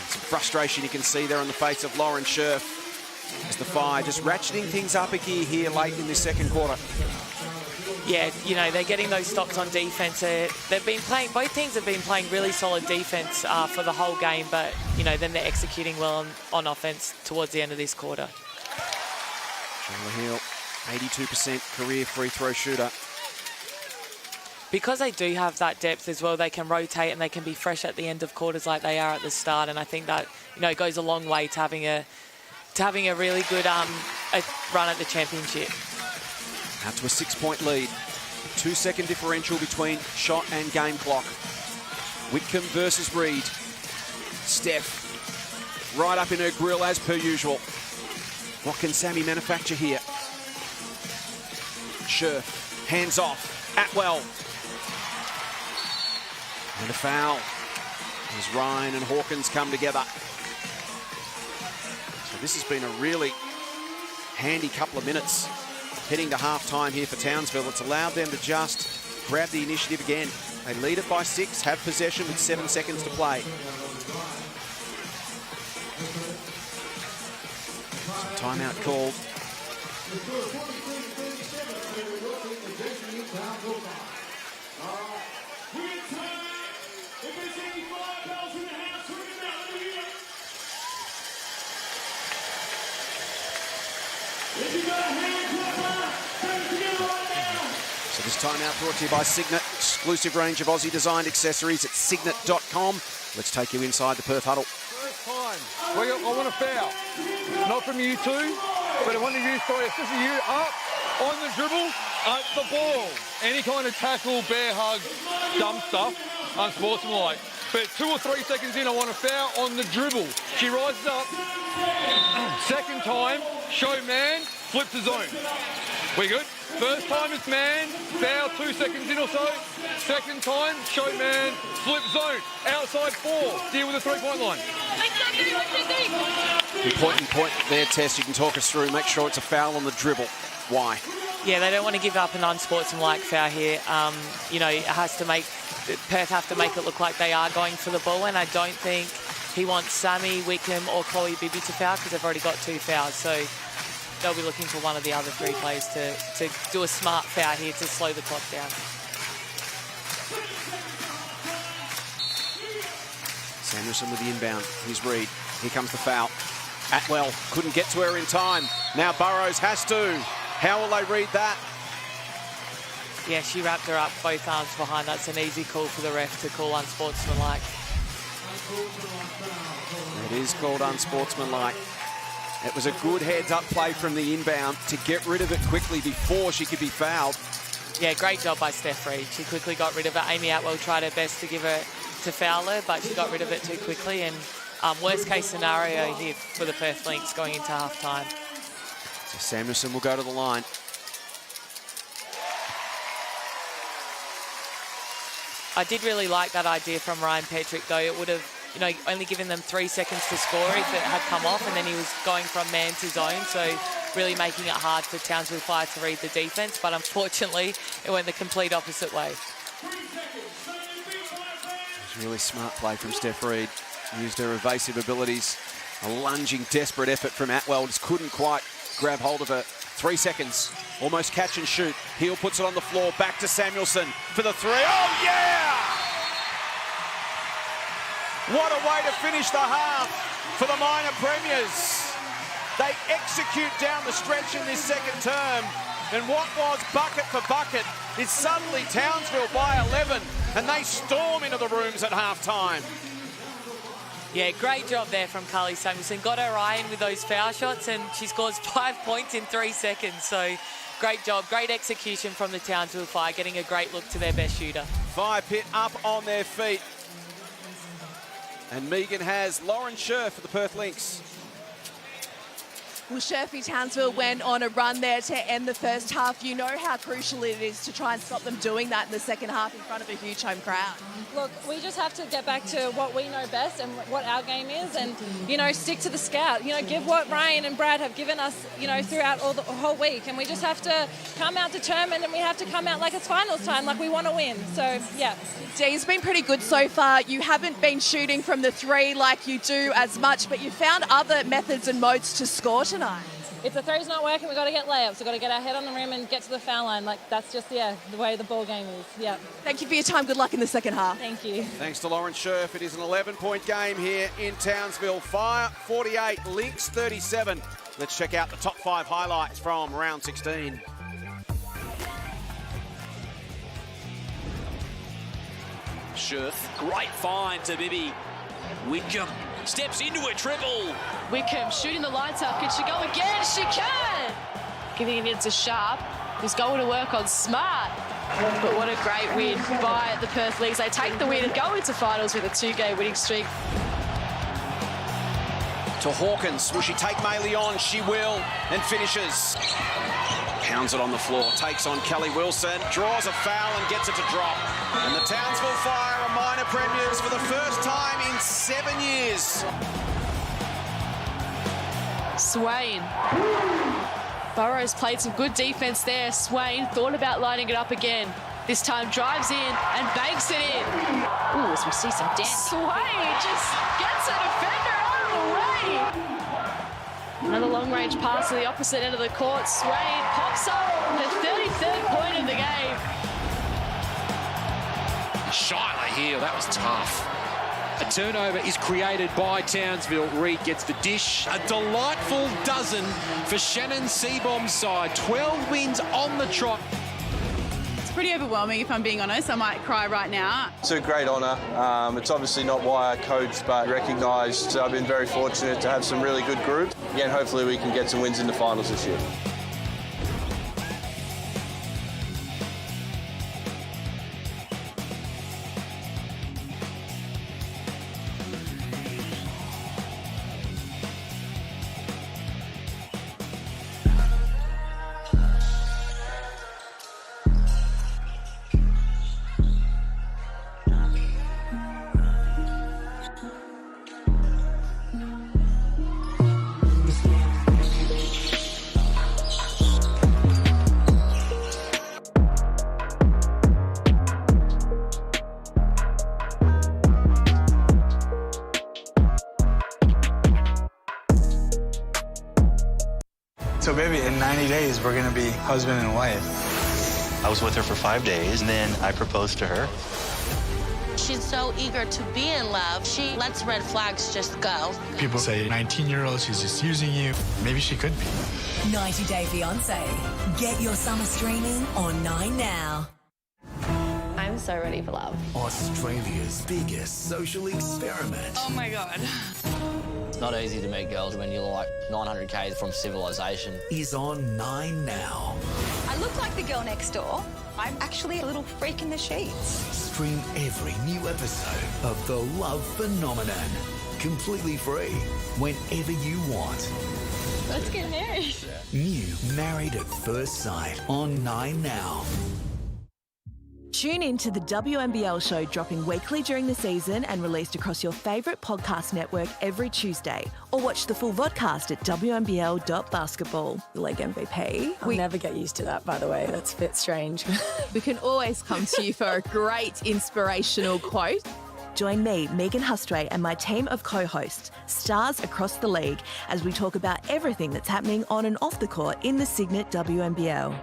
Some frustration you can see there on the face of Lauren Scherf as the Fire just ratcheting things up a gear here late in this second quarter. Yeah, they're getting those stops on defense. They've been playing, both teams have been playing really solid defense for the whole game, but, then they're executing well on offense towards the end of this quarter. Shyla Hill, 82% career free throw shooter. Because they do have that depth as well, they can rotate and they can be fresh at the end of quarters like they are at the start, and I think that, goes a long way to having a really good run at the championship. Out to a 6-point lead. 2-second differential between shot and game clock. Whitcomb versus Reed. Steph right up in her grill as per usual. What can Sammy manufacture here? Scherf, hands off. Atwell. And a foul as Ryan and Hawkins come together. So this has been a really handy couple of minutes heading to half-time here for Townsville. It's allowed them to just grab the initiative again. They lead it by 6, have possession with 7 seconds to play. Timeout called. Timeout brought to you by Cygnett. Exclusive range of Aussie-designed accessories at cygnett.com. Let's take you inside the Perth huddle. First time. I want a foul. Not from you two, but I want you three. This is you up on the dribble, the ball. Any kind of tackle, bear hug, dumb stuff, unsportsmanlike. But 2 or 3 seconds in, I want a foul on the dribble. She rises up. Second time, show man, flips the zone. We good? First time is man, foul 2 seconds in or so. Second time, show man, flip zone. Outside 4, deal with the 3-point line. Important point there, Tess. You can talk us through. Make sure it's a foul on the dribble. Why? Yeah, they don't want to give up an unsportsmanlike foul here. You know, Perth have to make it look like they are going for the ball, and I don't think he wants Sammy, Wickham or Chloe Bibby to foul because they've already got 2 fouls. So they'll be looking for one of the other 3 players to do a smart foul here to slow the clock down. Samuelson with the inbound. Here's Reed. Here comes the foul. Atwell couldn't get to her in time. Now Burrows has to. How will they read that? Yeah, she wrapped her up both arms behind. That's an easy call for the ref to call unsportsmanlike. It is called unsportsmanlike. It was a good heads-up play from the inbound to get rid of it quickly before she could be fouled. Yeah, great job by Steph Reed. She quickly got rid of it. Amy Atwell tried her best to foul her, but she got rid of it too quickly. And worst case scenario here for the Perth Lynx going into half-time. So Samuelson will go to the line. I did really like that idea from Ryan Petrick, though. It would have, you know, only given them 3 seconds to score if it had come off, and then he was going from man to zone, so really making it hard for Townsville Fire to read the defence, but unfortunately it went the complete opposite way. It was really smart play from Steph Reed. Used her evasive abilities. A lunging, desperate effort from Atwell. Just couldn't quite grab hold of her. 3 seconds. Almost catch and shoot. Heel puts it on the floor. Back to Samuelson for the 3. Oh, yeah! What a way to finish the half for the minor premiers. They execute down the stretch in this second term. And what was bucket for bucket is suddenly Townsville by 11. And they storm into the rooms at half-time. Yeah, great job there from Carly Samuelson. Got her eye in with those foul shots, and she scores 5 points in 3 seconds. So great job, great execution from the Townsville Fire, getting a great look to their best shooter. Fire Pit up on their feet. And Megan has Lauren Scherf for the Perth Lynx. Well, Scherfy, Townsville went on a run there to end the first half. You know how crucial it is to try and stop them doing that in the second half in front of a huge home crowd. Look, we just have to get back to what we know best and what our game is, and, you know, stick to the scout. You know, give what Ryan and Brad have given us, you know, throughout the whole week. And we just have to come out determined, and we have to come out like it's finals time, like we want to win. So, yeah. Dee's been pretty good so far. You haven't been shooting from the 3 like you do as much, but you found other methods and modes to score tonight. If the 3's not working, we've got to get layups. We've got to get our head on the rim and get to the foul line. Like, that's just, yeah, the way the ball game is. Yeah. Thank you for your time. Good luck in the second half. Thank you. Thanks to Lauren Scherf. It is an 11-point game here in Townsville. Fire 48, Lynx 37. Let's check out the top 5 highlights from round 16. Scherf, great find to Bibby. Wickham steps into a triple. Wickham shooting the lights up. Can she go again? She can! Giving it to Sharp, who's going to work on Smart. But what a great win by the Perth Lynx. They take the win and go into finals with a 2-game winning streak. To Hawkins. Will she take Maylee on? She will, and finishes. Pounds it on the floor, takes on Kelly Wilson, draws a foul and gets it to drop. And the Townsville Fire are minor premiers for the first time in 7 years. Swain. Burrows played some good defense there. Swain thought about lining it up again. This time drives in and banks it in. Ooh, as we see some dance. Swain just gets a defender out of the way. Another long-range pass to the opposite end of the court. Swain pops up the 33rd point of the game. Shiler here, that was tough. A turnover is created by Townsville. Reed gets the dish. A delightful dozen for Shannon Seabomb's side. 12 wins on the trot. It's a pretty pretty overwhelming, if I'm being honest. I might cry right now. It's a great honour. It's obviously not why I coach, but recognised. I've been very fortunate to have some really good group. Again, hopefully we can get some wins in the finals this year. So baby, in 90 days, we're gonna be husband and wife. I was with her for 5 days, and then I proposed to her. She's so eager to be in love, she lets red flags just go. People say 19-year-old, she's just using you. Maybe she could be. 90 Day Fiancé. Get your summer streaming on 9 now. I'm so ready for love. Australia's biggest social experiment. Oh my God. It's not easy to meet girls when you're like 900 k's from civilization. Is on 9 now. I look like the girl next door. I'm actually a little freak in the sheets. Stream every new episode of The Love Phenomenon. Completely free, whenever you want. Let's get married. New Married at First Sight on 9 now. Tune in to the WNBL show, dropping weekly during the season and released across your favourite podcast network every Tuesday. Or watch the full vodcast at WNBL.basketbol. Leg MVP. I'll never get used to that, by the way. That's a bit strange. We can always come to you for a great inspirational quote. Join me, Megan Hustray, and my team of co-hosts, stars across the league, as we talk about everything that's happening on and off the court in the Cygnett WNBL.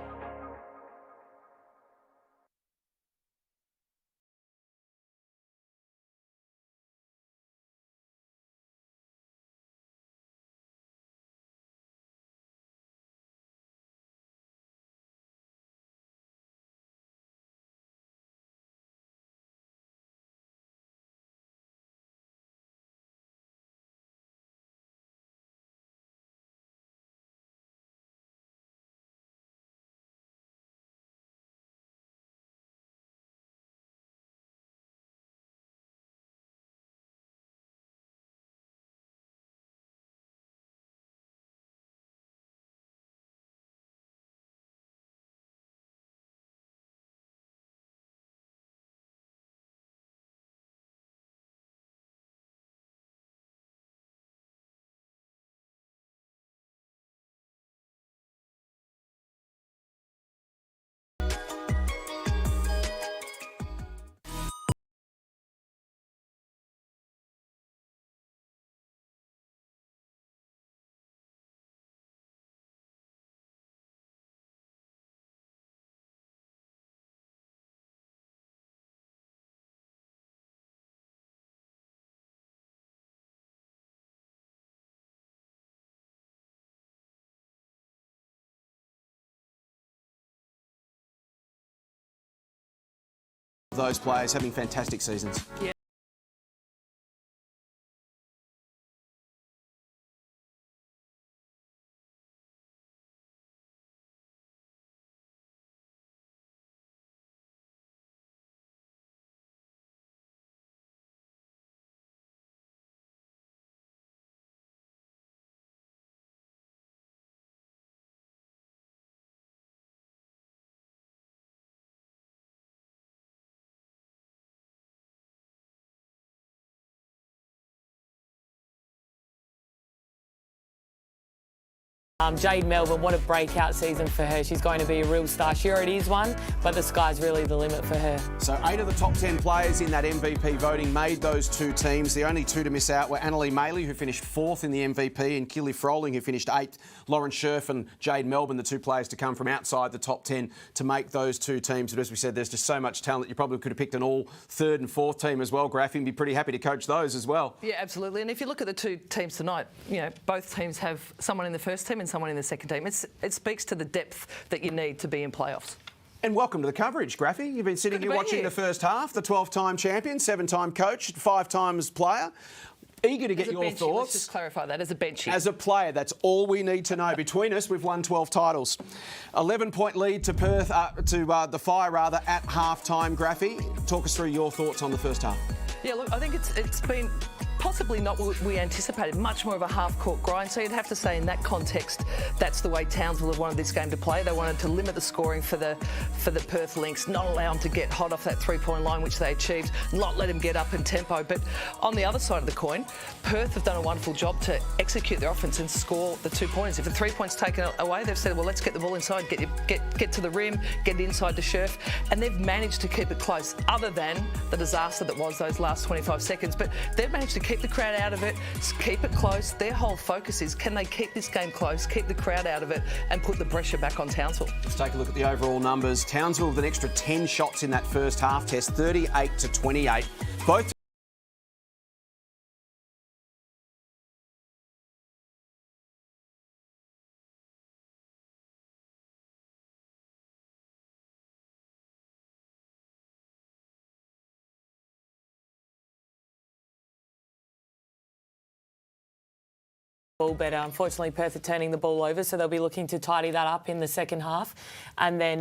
Those players having fantastic seasons. Yeah. Jade Melbourne, what a breakout season for her. She's going to be a real star. She already is one, but the sky's really the limit for her. So 8 of the top 10 players in that MVP voting made those two teams. The only two to miss out were Annalie Maley, who finished 4th in the MVP, and Keely Froling, who finished 8th. Lauren Scherf and Jade Melbourne, the two players to come from outside the top 10 to make those two teams. But as we said, there's just so much talent. You probably could have picked an all 3rd and 4th team as well, Graf, and be pretty happy to coach those as well. Yeah, absolutely. And if you look at the two teams tonight, you know, both teams have someone in the first team and someone in the second team. It speaks to the depth that you need to be in playoffs. And welcome to the coverage, Graffy. You've been sitting here watching the first half, the 12-time champion, 7-time coach, 5 times player. Eager to get your thoughts. Let's just clarify that, as a benchie. As a player, that's all we need to know. Between us, we've won 12 titles. 11-point lead to Perth, the Fire, at half-time, Graffy. Talk us through your thoughts on the first half. Yeah, look, I think it's been possibly not what we anticipated, much more of a half-court grind. So you'd have to say in that context, that's the way Townsville have wanted this game to play. They wanted to limit the scoring for the Perth Lynx, not allow them to get hot off that three-point line, which they achieved, not let them get up in tempo. But on the other side of the coin, Perth have done a wonderful job to execute their offense and score the 2 points. If the 3 points taken away, they've said, well, let's get the ball inside, get to the rim, get inside the Scherf, and they've managed to keep it close, other than the disaster that was those last 25 seconds. But they've managed to keep the crowd out of it, keep it close. Their whole focus is, can they keep this game close, keep the crowd out of it, and put the pressure back on Townsville? Let's take a look at the overall numbers. Townsville with an extra 10 shots in that first half test, 38-28. Both but unfortunately Perth are turning the ball over, so they'll be looking to tidy that up in the second half and then,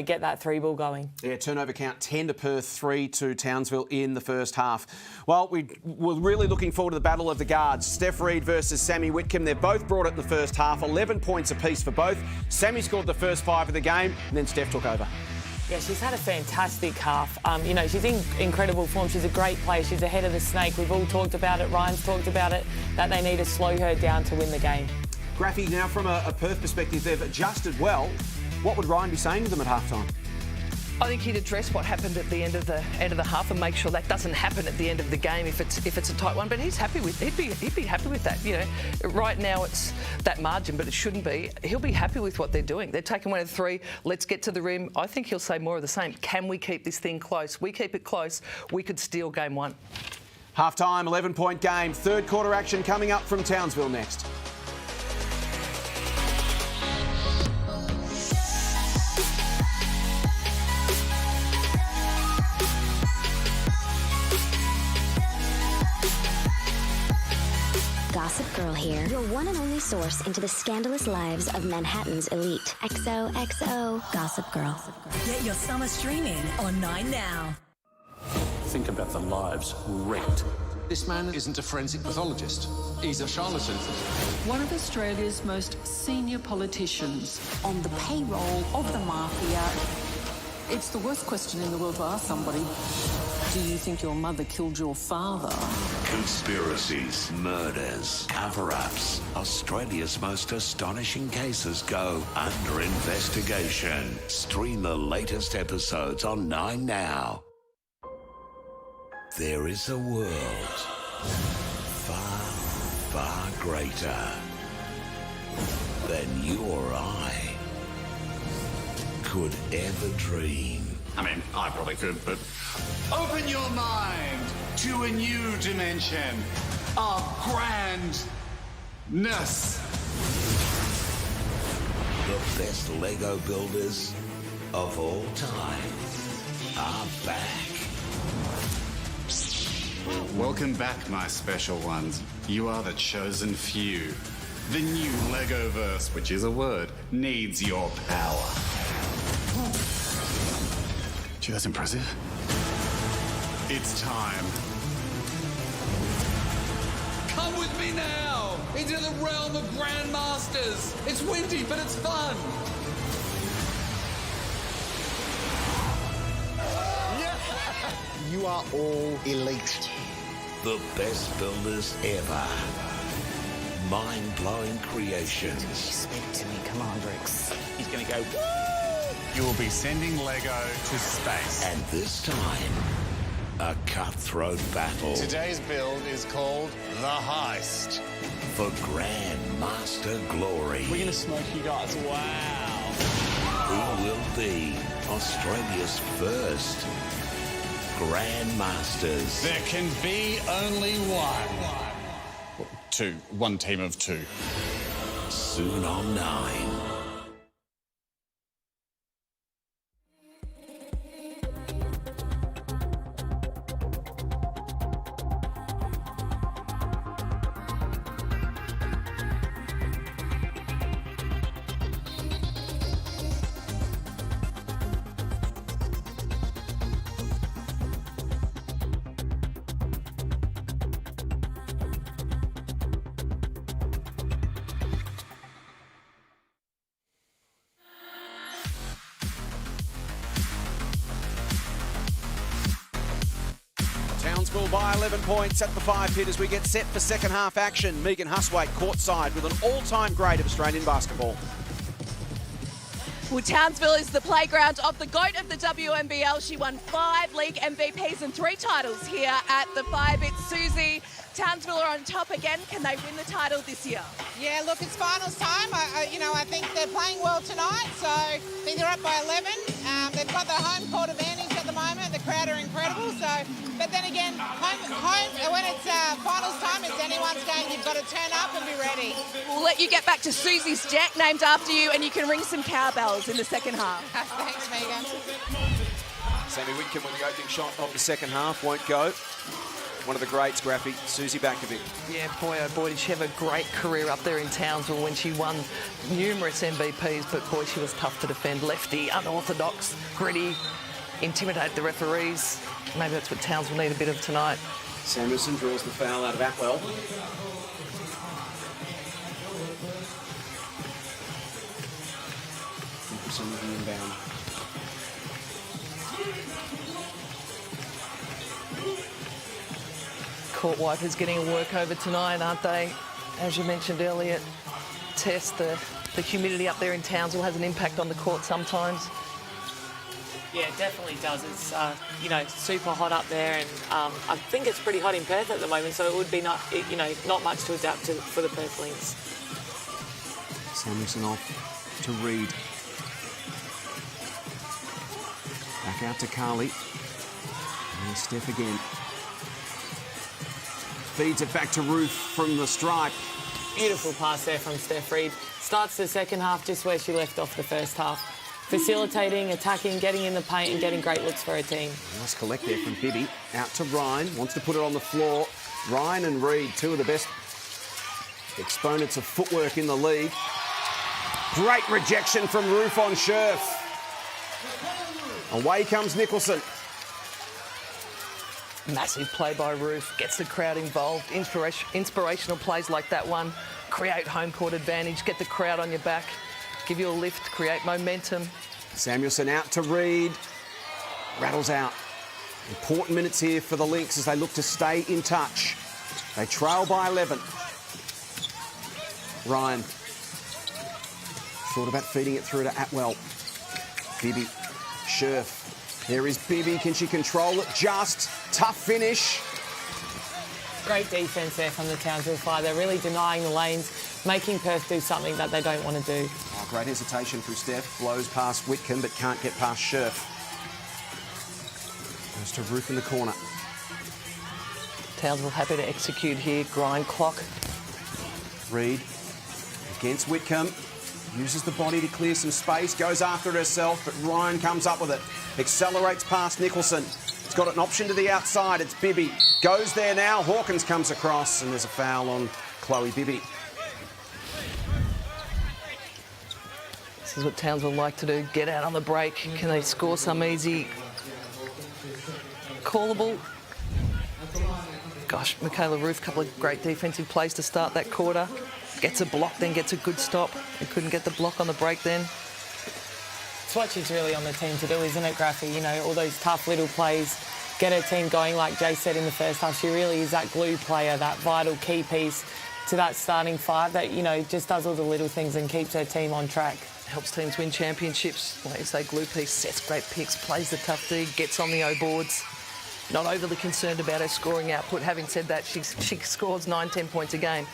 get that 3-ball going. Yeah, turnover count 10 to Perth, 3 to Townsville in the first half. Well, we're really looking forward to the battle of the guards. Steph Reid versus Sammy Whitcomb. They're both brought it in the first half, 11 points apiece for both. Sammy scored the first 5 of the game, and then Steph took over. Yeah, she's had a fantastic half. She's in incredible form. She's a great player. She's ahead of the snake. We've all talked about it. Ryan's talked about it, that they need to slow her down to win the game. Graffy, now from a Perth perspective, they've adjusted well. What would Ryan be saying to them at half-time? I think he'd address what happened at the end of the half and make sure that doesn't happen at the end of the game if it's a tight one. But he'd be happy with that. Right now it's that margin, but it shouldn't be. He'll be happy with what they're doing. They're taking 1 of 3. Let's get to the rim. I think he'll say more of the same. Can we keep this thing close? We keep it close, we could steal game 1. Half-time, 11-point game. Third quarter action coming up from Townsville next. Gossip Girl here, your one and only source into the scandalous lives of Manhattan's elite. XOXO Gossip Girl. Get your summer streaming on 9 now. Think about the lives wrecked. This man isn't a forensic pathologist. He's a charlatan. One of Australia's most senior politicians on the payroll of the mafia. It's the worst question in the world to ask somebody. Do you think your mother killed your father? Conspiracies, murders, cover-ups. Australia's most astonishing cases go under investigation. Stream the latest episodes on 9 now. There is a world far, far greater than you or I could ever dream. I mean, I probably could, but... Open your mind to a new dimension of grandness. The best Lego builders of all time are back. Welcome back, my special ones. You are the chosen few. The new Legoverse, which is a word, needs your power. Gee, that's impressive. It's time. Come with me now into the realm of grandmasters. It's windy, but it's fun. You are all elite. The best builders ever. Mind-blowing creations. Speak to me. Come on, Bricks. He's gonna go, woo! You will be sending Lego to space. And this time, a cutthroat battle. Today's build is called The Heist. For Grandmaster glory. We're gonna smoke you guys. Wow. Who will be Australia's first Grandmasters? There can be only one. Two. One team of 2. Soon on 9. Townsville by 11 points at the 5 pit as we get set for second half action. Megan Huswaite courtside with an all-time great of Australian basketball. Well, Townsville is the playground of the GOAT of the WNBL. She won 5 league MVPs and 3 titles here at the 5. It's Susie. Townsville are on top again. Can they win the title this year? Yeah, look, it's finals time. I think they're playing well tonight, so I think they're up by 11. They've got the home court advantage at the moment. The crowd are incredible. But then again, when it's finals time, it's anyone's game. You've got to turn up and be ready. We'll let you get back to Susie's Jack, named after you, and you can ring some cowbells in the second half. Thanks, Megan. Sammy Whitcomb with the opening shot of the second half won't go. One of the greats, Graffy, Susie Bakovic. Yeah, boy, oh boy, did she have a great career up there in Townsville when she won numerous MVPs, but boy, she was tough to defend. Lefty, unorthodox, gritty, intimidate the referees. Maybe that's what Townsville need a bit of tonight. Samuelson draws the foul out of Atwell. Nicholson with the inbound. Court wipers getting a workover tonight, aren't they? As you mentioned earlier, Tess, the humidity up there in Townsville has an impact on the court sometimes. Yeah, it definitely does. It's, super hot up there, and I think it's pretty hot in Perth at the moment, so it would be not much to adapt to for the Perth Lynx. Samuelson off to Reed. Back out to Carly. And Steph again. Feeds it back to Ruth from the stripe. Beautiful pass there from Steph Reed. Starts the second half just where she left off the first half. Facilitating, attacking, getting in the paint and getting great looks for her team. Nice collect there from Bibby. Out to Ryan. Wants to put it on the floor. Ryan and Reed, two of the best exponents of footwork in the league. Great rejection from Ruth on Scherf. Away comes Nicholson. Massive play by Ruth, gets the crowd involved. Inspirational plays like that one create home court advantage, get the crowd on your back, give you a lift, create momentum. Samuelson out to Reed. Rattles out. Important minutes here for the Lynx as they look to stay in touch. They trail by 11. Ryan thought about feeding it through to Atwell. Bibby, Scherf. There is Bibby. Can she control it? Just. Tough finish. Great defence there from the Townsville 5. They're really denying the lanes, making Perth do something that they don't want to do. Oh, great hesitation from Steph. Blows past Whitcomb but can't get past Scherf. Goes to Ruth in the corner. Townsville happy to execute here. Grind clock. Reed against Whitcomb. Uses the body to clear some space. Goes after it herself, but Ryan comes up with it. Accelerates past Nicholson. It's got an option to the outside. It's Bibby. Goes there now. Hawkins comes across, and there's a foul on Chloe Bibby. This is what Townsville like to do. Get out on the break. Can they score some easy? Callable. Gosh, Michaela Ruth, couple of great defensive plays to start that quarter. Gets a block, then gets a good stop. And couldn't get the block on the break then. It's what she's really on the team to do, isn't it, Graffy? You know, all those tough little plays, get her team going, like Jay said in the first half. She really is that glue player, that vital key piece to that starting 5 that, just does all the little things and keeps her team on track. Helps teams win championships. Like you say, glue piece, sets great picks, plays the tough D, gets on the O boards. Not overly concerned about her scoring output. Having said that, she scores 9-10 points a game.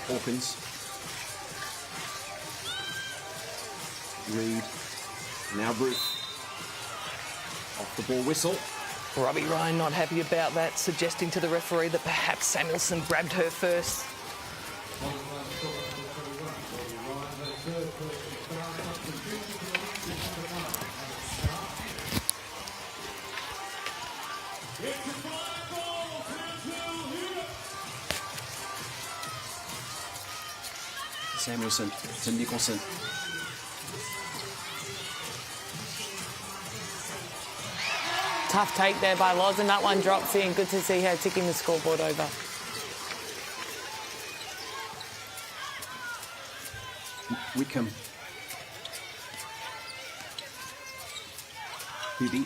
Hawkins. Reed. Now Ruth. Off the ball whistle. Robbie Ryan not happy about that, suggesting to the referee that perhaps Samuelson grabbed her first. Samuelson to Nicholson. Tough take there by Loz, and that one drops in. Good to see her ticking the scoreboard over. Whitcomb. Bibi.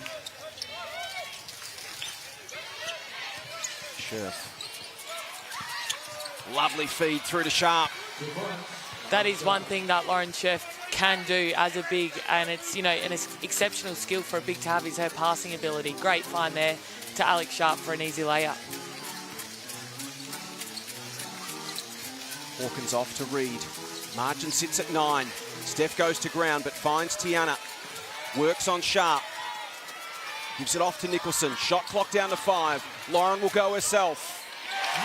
Scherf. Lovely feed through to Sharp. That is one thing that Lauren Scherf can do as a big, and it's, you know, an exceptional skill for a big to have is her passing ability. Great find there to Alex Sharp for an easy layup. Hawkins off to Reed. Margin sits at 9. Steph goes to ground but finds Tiana. Works on Sharp. Gives it off to Nicholson. Shot clock down to 5. Lauren will go herself.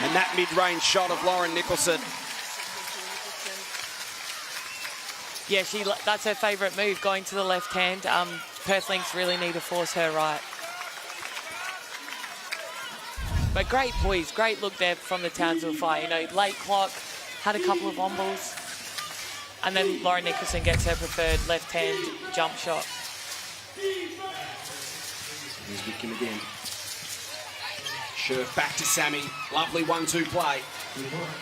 And that mid-range shot of Lauren Nicholson. Yeah, that's her favourite move, going to the left hand. Perth Lynx really need to force her right. But great poise, great look there from the Townsville Fire. You know, late clock, had a couple of on balls. And then Lauren Nicholson gets her preferred left-hand jump shot. Here's Wickham again. Scherf back to Sammy. Lovely 1-2 play.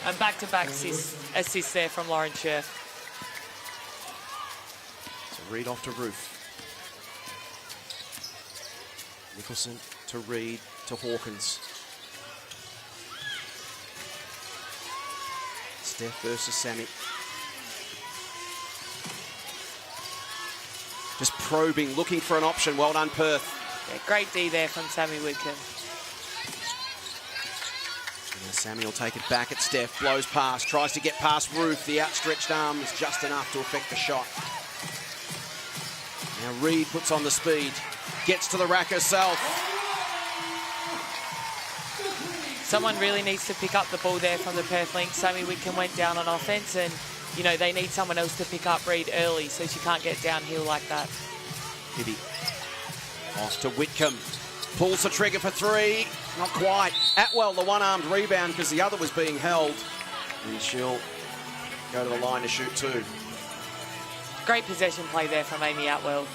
And back-to-back assists there from Lauren Scherf. So Reed off to Roof. Nicholson to Reed to Hawkins. Steph versus Sammy. Just probing, looking for an option. Well done, Perth. Yeah, great D there from Sammy Whitcomb. Sammy will take it back at Steph. Blows past, tries to get past Roof. The outstretched arm is just enough to affect the shot. Now Reed puts on the speed. Gets to the rack herself. Someone really needs to pick up the ball there from the Perth Lynx. Sammy Whitcomb went down on offence, and you know they need someone else to pick up Reed early so she can't get downhill like that. Hibby off to Whitcomb. Pulls the trigger for 3. Not quite. Atwell, the one-armed rebound because the other was being held. And she'll go to the line to shoot 2. Great possession play there from Amy Atwell.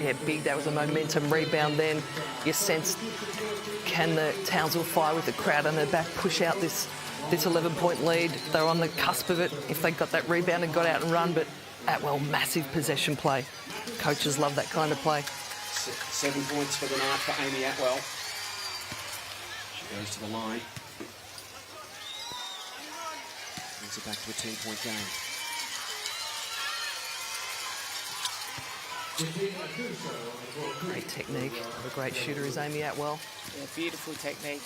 Yeah, big. That was a momentum rebound then. You sense, can the Townsville Fire with the crowd on their back push out this 11-point lead? They're on the cusp of it if they got that rebound and got out and run, but Atwell, massive possession play. Coaches love that kind of play. 7 points for the night for Amy Atwell. She goes to the line. Brings it back to a 10-point game. Great technique. What a great shooter is Amy Atwell. Yeah, beautiful technique.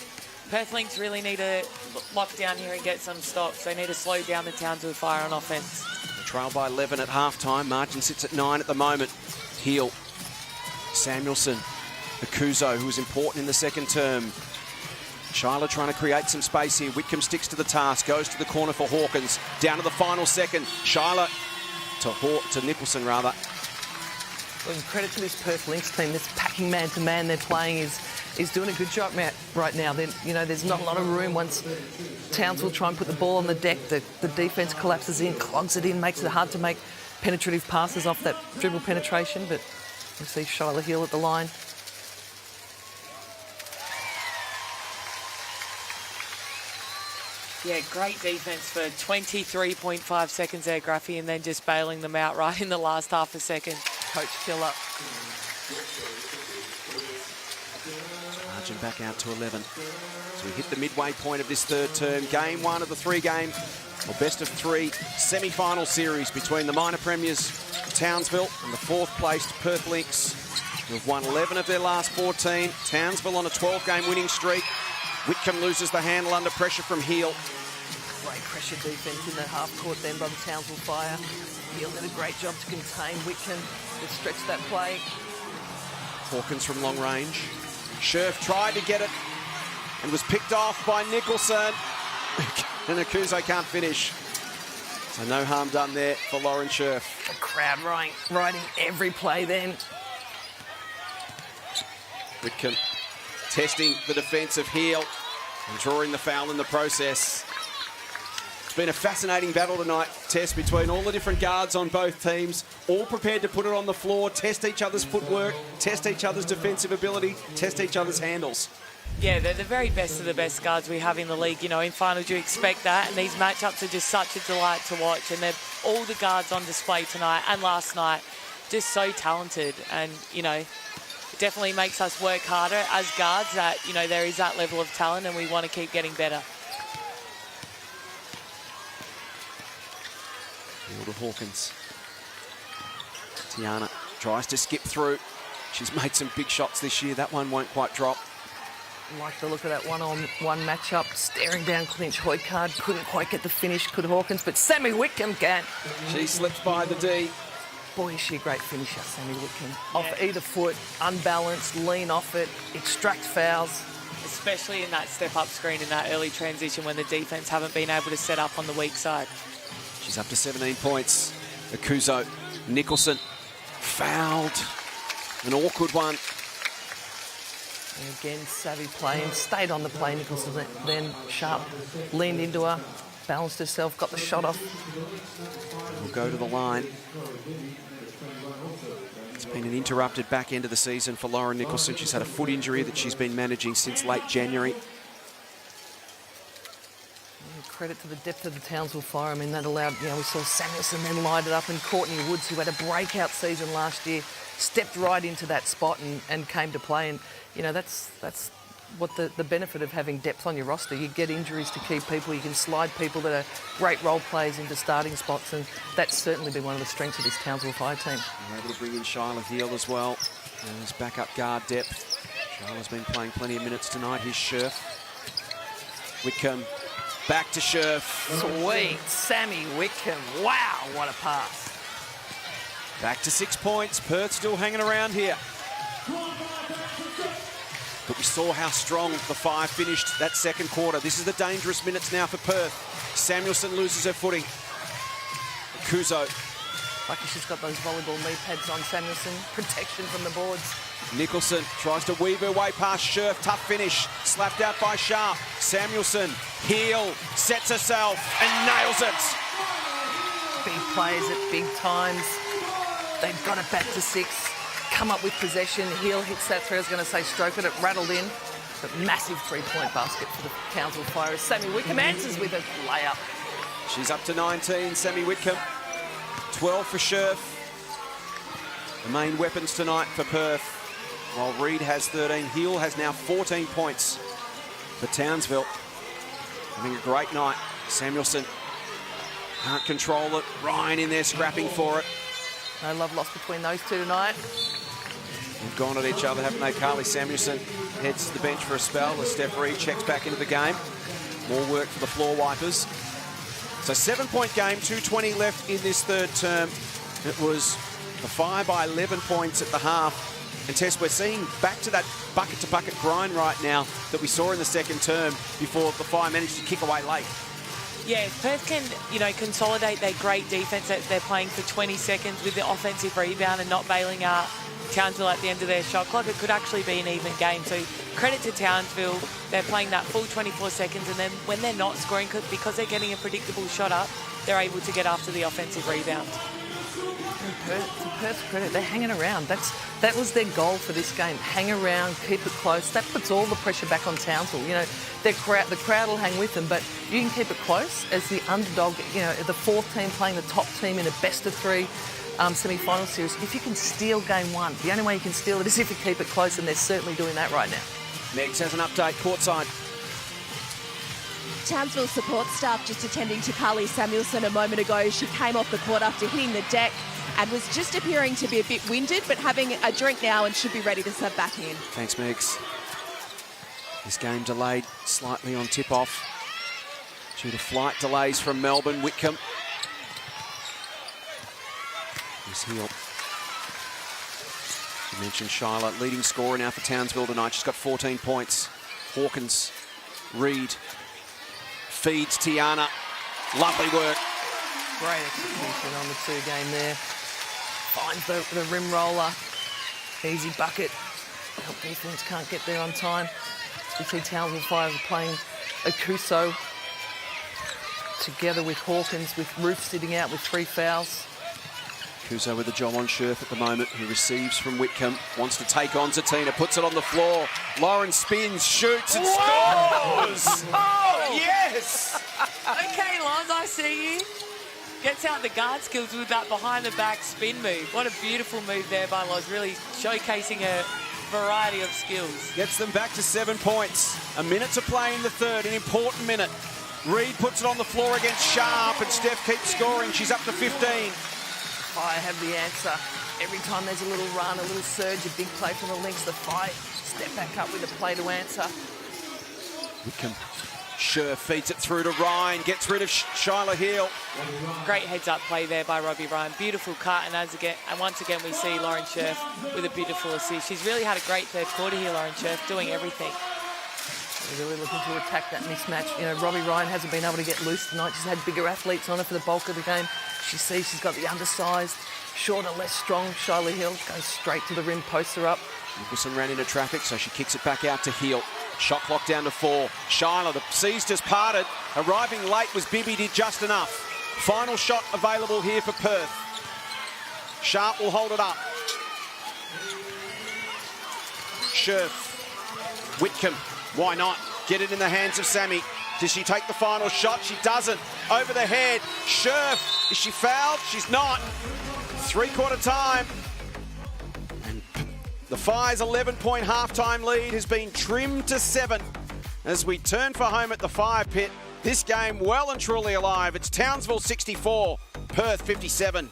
Perth Lynx really need to lock down here and get some stops. They need to slow down the Townsville Fire on offence. Trail by 11 at half-time. Margin sits at 9 at the moment. Heel. Samuelson. Akuzo, who was important in the second term. Shyla trying to create some space here. Whitcomb sticks to the task. Goes to the corner for Hawkins. Down to the final second. Shyla to Nicholson, rather. Well, credit to this Perth Lynx team. This packing man-to-man they're playing is doing a good job right now. You know, there's not a lot of room once Townsville try and put the ball on the deck. The defence collapses in, clogs it in, makes it hard to make penetrative passes off that dribble penetration. But you see Shyla Hill at the line. Yeah, great defence for 23.5 seconds there, Gruffy, and then just bailing them out right in the last half a second. Coach Killer. Margin back out to 11. So we hit the midway point of this third term. Game 1 of the 3-game, or best of 3 semi-final series between the minor premiers Townsville and the 4th-placed Perth Lynx, who have won 11 of their last 14. Townsville on a 12-game winning streak. Whitcomb loses the handle under pressure from Heel. Great pressure defence in the half court then by the Townsville Fire. Heel did a great job to contain Whitcomb, to stretch that play. Hawkins from long range. Scherf tried to get it and was picked off by Nicholson. And Akuzo can't finish. So no harm done there for Lauren Scherf. The crowd riding every play then. Whitcomb testing the defence of Heel and drawing the foul in the process. It's been a fascinating battle tonight, Tess, between all the different guards on both teams, all prepared to put it on the floor, test each other's footwork, test each other's defensive ability, test each other's handles. Yeah, they're the very best of the best guards we have in the league. You know, in finals you expect that, and these matchups are just such a delight to watch, and they're all the guards on display tonight and last night. just so talented, and, you know, it definitely makes us work harder as guards that, you know, there is that level of talent and we want to keep getting better. Field of Hawkins. Tiana tries to skip through. She's made some big shots this year. That one won't quite drop. Like the look of that one-on-one matchup, staring down Clinch Hoycard. Couldn't quite get the finish, could Hawkins, but Sammy Whitcomb can. She slips by the D. Boy, is she a great finisher, Sammy Whitcomb. Off either foot, unbalanced, lean off it, extract fouls. Especially in that step-up screen in that early transition when the defence haven't been able to set up on the weak side. She's up to 17 points. Akuzo, Nicholson, fouled. An awkward one. And again, savvy playing, stayed on the play, Nicholson, then Sharp leaned into her, balanced herself, got the shot off. We'll go to the line. It's been an interrupted back end of the season for Lauren Nicholson. She's had a foot injury that she's been managing since late January. Credit to the depth of the Townsville Fire. I mean, that allowed, you know, we saw Samuelson then light it up, and Courtney Woods, who had a breakout season last year, stepped right into that spot and came to play. And, you know, that's what the benefit of having depth on your roster. You get injuries to keep people, you can slide people that are great role players into starting spots, and that's certainly been one of the strengths of this Townsville Fire team. We're able to bring in Shyla Heal as well. There's backup guard depth. Shyla's been playing plenty of minutes tonight. Here's Scherf. Whitcomb. Back to Scherf. Sweet, Sammy Whitcomb. Wow, what a pass. Back to 6 points. Perth still hanging around here. But we saw how strong the Fire finished that second quarter. This is the dangerous minutes now for Perth. Samuelson loses her footing. Kuzo. Lucky she's got those volleyball knee pads on, Samuelson. Protection from the boards. Nicholson tries to weave her way past Scherf. Tough finish. Slapped out by Sharp. Samuelson. Heel. Sets herself and nails it. Big plays at big times. They've got it back to 6. Come up with possession. Heel hits that through. I was going to say stroke it. It rattled in. But massive three-point basket for the Townsville Fire as Sammy Whitcomb answers with a layup. She's up to 19, Sammy Whitcomb. 12 for Scherf. The main weapons tonight for Perth. While Reed has 13, Heel has now 14 points for Townsville. Having a great night. Samuelson can't control it. Ryan in there scrapping for it. No love lost between those two tonight. They've gone at each other, haven't they? Carly Samuelson heads to the bench for a spell as Steph Reed checks back into the game. More work for the floor wipers. So 7-point game, 2:20 left in this third term. It was the Fire by 11 points at the half. And Tess, we're seeing back to that bucket-to-bucket grind right now that we saw in the second term before the Fire managed to kick away late. Yeah, if Perth can, you know, consolidate their great defence that they're playing for 20 seconds with the offensive rebound and not bailing out Townsville at the end of their shot clock, it could actually be an even game. So credit to Townsville. They're playing that full 24 seconds, and then when they're not scoring, because they're getting a predictable shot up, they're able to get after the offensive rebound. To Perth's credit, they're hanging around. That was their goal for this game. Hang around, keep it close. That puts all the pressure back on Townsville. You know, the crowd will hang with them, but you can keep it close as the underdog. You know, the fourth team playing the top team in a best-of-3 semi-final series. If you can steal game one, the only way you can steal it is if you keep it close, and they're certainly doing that right now. Megs has an update courtside. Townsville support staff just attending to Carly Samuelson a moment ago. She came off the court after hitting the deck and was just appearing to be a bit winded, but having a drink now and should be ready to sub back in. Thanks, Megs. This game delayed slightly on tip-off due to flight delays from Melbourne. Whitcomb. Here's Heel. You mentioned Shyla, leading scorer now for Townsville tonight. She's got 14 points. Hawkins, Reed, feeds Tiana. Lovely work. Great execution on the two-game there. Finds the rim roller. Easy bucket. Help defence can't get there on time. We see Townsville Fire playing Akuso together with Hawkins, with Roof sitting out with 3 fouls. Kuzo with a job on Scherf at the moment, who receives from Whitcomb, wants to take on Zatina, puts it on the floor. Lauren spins, shoots and scores! Oh, yes! Okay, Lons, I see you. Gets out the guard skills with that behind-the-back spin move. What a beautiful move there by Loz, really showcasing a variety of skills. Gets them back to 7 points. A minute to play in the third, an important minute. Reed puts it on the floor against Sharp, and Steph keeps scoring. She's up to 15. I have the answer. Every time there's a little run, a little surge, a big play from the Lynx, the fight, step back up with a play to answer. Wickham. Scher feeds it through to Ryan, gets rid of Shyla Hill. Great heads-up play there by Robbie Ryan. Beautiful cut, and once again we see Lauren Scherf with a beautiful assist. She's really had a great third quarter here, Lauren Scherf, doing everything. They're really looking to attack that mismatch. You know, Robbie Ryan hasn't been able to get loose tonight. She's had bigger athletes on her for the bulk of the game. She sees she's got the undersized, shorter, less strong Shyla Hill. Goes straight to the rim, posts her up. Nicholson ran into traffic, so she kicks it back out to Hill. Shot clock down to 4. Shyla, the seas just parted. Arriving late was Bibby, did just enough. Final shot available here for Perth. Sharp will hold it up. Scherf. Whitcomb. Why not? Get it in the hands of Sammy. Does she take the final shot? She doesn't. Over the head. Scherf. Is she fouled? She's not. Three-quarter time. And the Fire's 11-point halftime lead has been trimmed to 7 as we turn for home at the Fire Pit. This game well and truly alive. It's Townsville 64, Perth 57.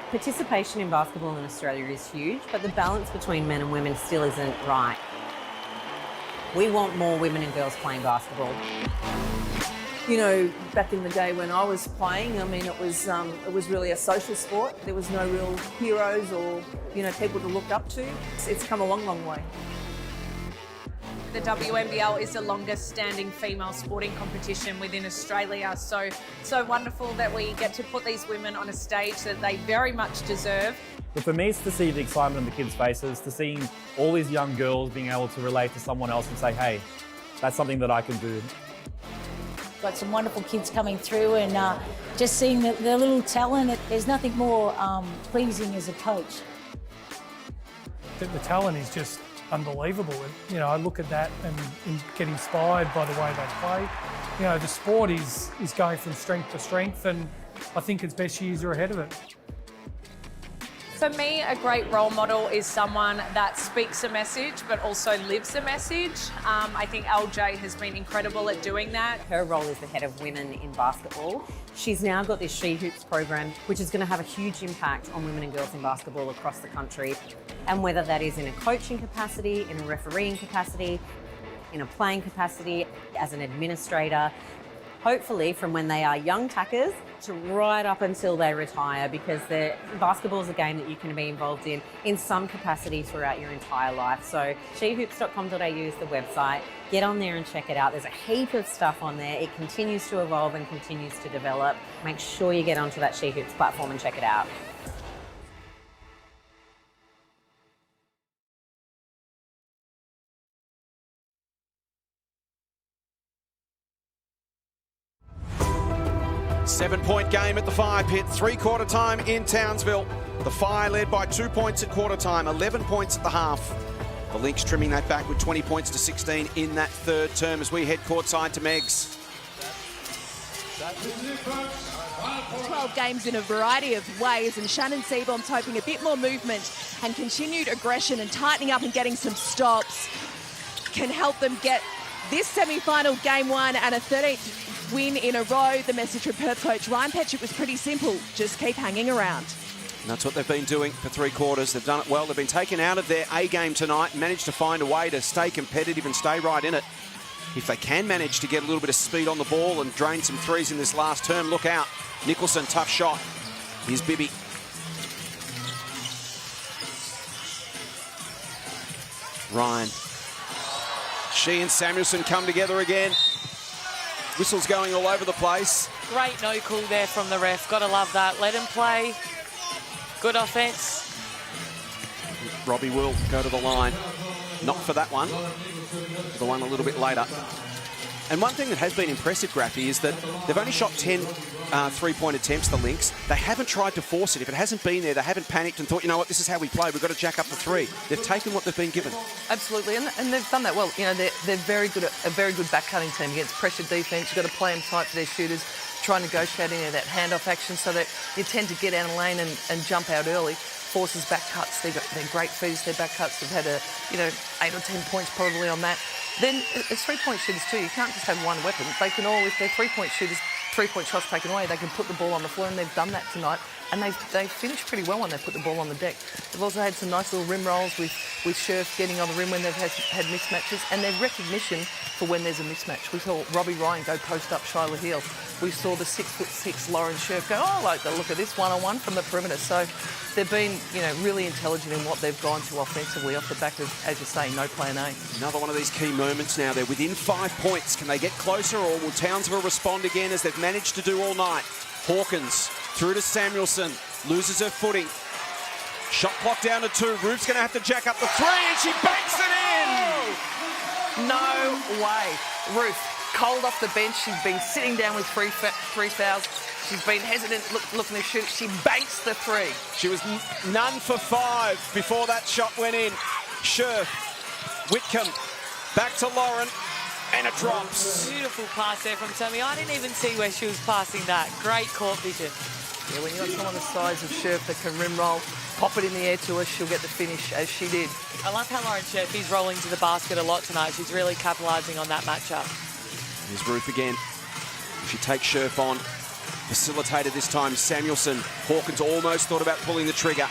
Participation in basketball in Australia is huge, but the balance between men and women still isn't right. We want more women and girls playing basketball. You know, back in the day when I was playing, I mean, it was really a social sport. There was no real heroes or, you know, people to look up to. It's come a long, long way. The WNBL is the longest standing female sporting competition within Australia. So wonderful that we get to put these women on a stage that they very much deserve. But for me, it's to see the excitement on the kids' faces, to seeing all these young girls being able to relate to someone else and say, hey, that's something that I can do. Got some wonderful kids coming through, and just seeing their little talent, there's nothing more pleasing as a coach. The talent is just unbelievable. You know, I look at that and get inspired by the way they play. You know, the sport is going from strength to strength, and I think its best years are ahead of it. For me, a great role model is someone that speaks a message but also lives a message. I think LJ has been incredible at doing that. Her role is the head of women in basketball. She's now got this She Hoops program, which is going to have a huge impact on women and girls in basketball across the country. And whether that is in a coaching capacity, in a refereeing capacity, in a playing capacity, as an administrator, hopefully from when they are young tackers to right up until they retire, because basketball is a game that you can be involved in some capacity throughout your entire life. So shehoops.com.au is the website. Get on there and check it out. There's a heap of stuff on there. It continues to evolve and continues to develop. Make sure you get onto that She Hoops platform and check it out. Seven-point game at the Fire Pit, three-quarter time in Townsville. The Fire led by 2 points at quarter time, 11 points at the half. The Lynx trimming that back with 20 points to 16 in that third term as we head courtside to Megs. 12 games in a variety of ways, and Shannon Seabomb's hoping a bit more movement and continued aggression and tightening up and getting some stops can help them get this semi-final game one and a 13th win in a row. The message from Perth coach Ryan Petchett was pretty simple: just keep hanging around. And that's what they've been doing for three quarters. They've done it well. They've been taken out of their A game tonight and managed to find a way to stay competitive and stay right in it. If they can manage to get a little bit of speed on the ball and drain some threes in this last term, look out. Nicholson, tough shot. Here's Bibby. Ryan. She and Samuelson come together again. Whistles going all over the place. Great no call there from the ref. Got to love that. Let him play. Good offence. Robbie will go to the line. Not for that one. The one a little bit later. And one thing that has been impressive, Graffy, is that they've only shot 10 three-point attempts, the Lynx. They haven't tried to force it. If it hasn't been there, they haven't panicked and thought, you know what, this is how we play. We've got to jack up the three. They've taken what they've been given. Absolutely, and they've done that well. You know, they're very good at a very good back-cutting team against pressure defence. You've got to play them tight for their shooters, try and negotiate any of that handoff action so that you tend to get out of lane and jump out early. Forces back cuts. They're great feeders, their back cuts. They've had 8 or 10 points probably on that. Then as three-point shooters too, you can't just have one weapon. They can all, if they're three-point shooters, three-point shots taken away, they can put the ball on the floor, and they've done that tonight. And they finished pretty well when they put the ball on the deck. They've also had some nice little rim rolls with Scherf getting on the rim when they've had mismatches, and their recognition for when there's a mismatch. We saw Robbie Ryan go post up Shyla Hill. We saw the 6'6" Lauren Scherf go, oh, I like the look of this one-on-one from the perimeter. So they've been, really intelligent in what they've gone to offensively off the back of, as you say, no plan A. Another one of these key moments now. They're within 5 points. Can they get closer, or will Townsville respond again as they've managed to do all night? Hawkins through to Samuelson, loses her footing. Shot clock down to 2. Ruth's going to have to jack up the 3, and she banks it in! No way. Ruth, cold off the bench. She's been sitting down with three fouls. She's been hesitant looking to shoot. She banks the 3. She was none for 5 before that shot went in. Scherf, Whitcomb, back to Lauren, and it drops. Beautiful pass there from Sammy. I didn't even see where she was passing that. Great court vision. Yeah, when you've got someone the size of Scherf that can rim roll, pop it in the air to her, she'll get the finish, as she did. I love how Lauren Scherf is rolling to the basket a lot tonight. She's really capitalising on that matchup. Here's Ruth again. She takes Scherf on. Facilitated this time, Samuelson. Hawkins almost thought about pulling the trigger.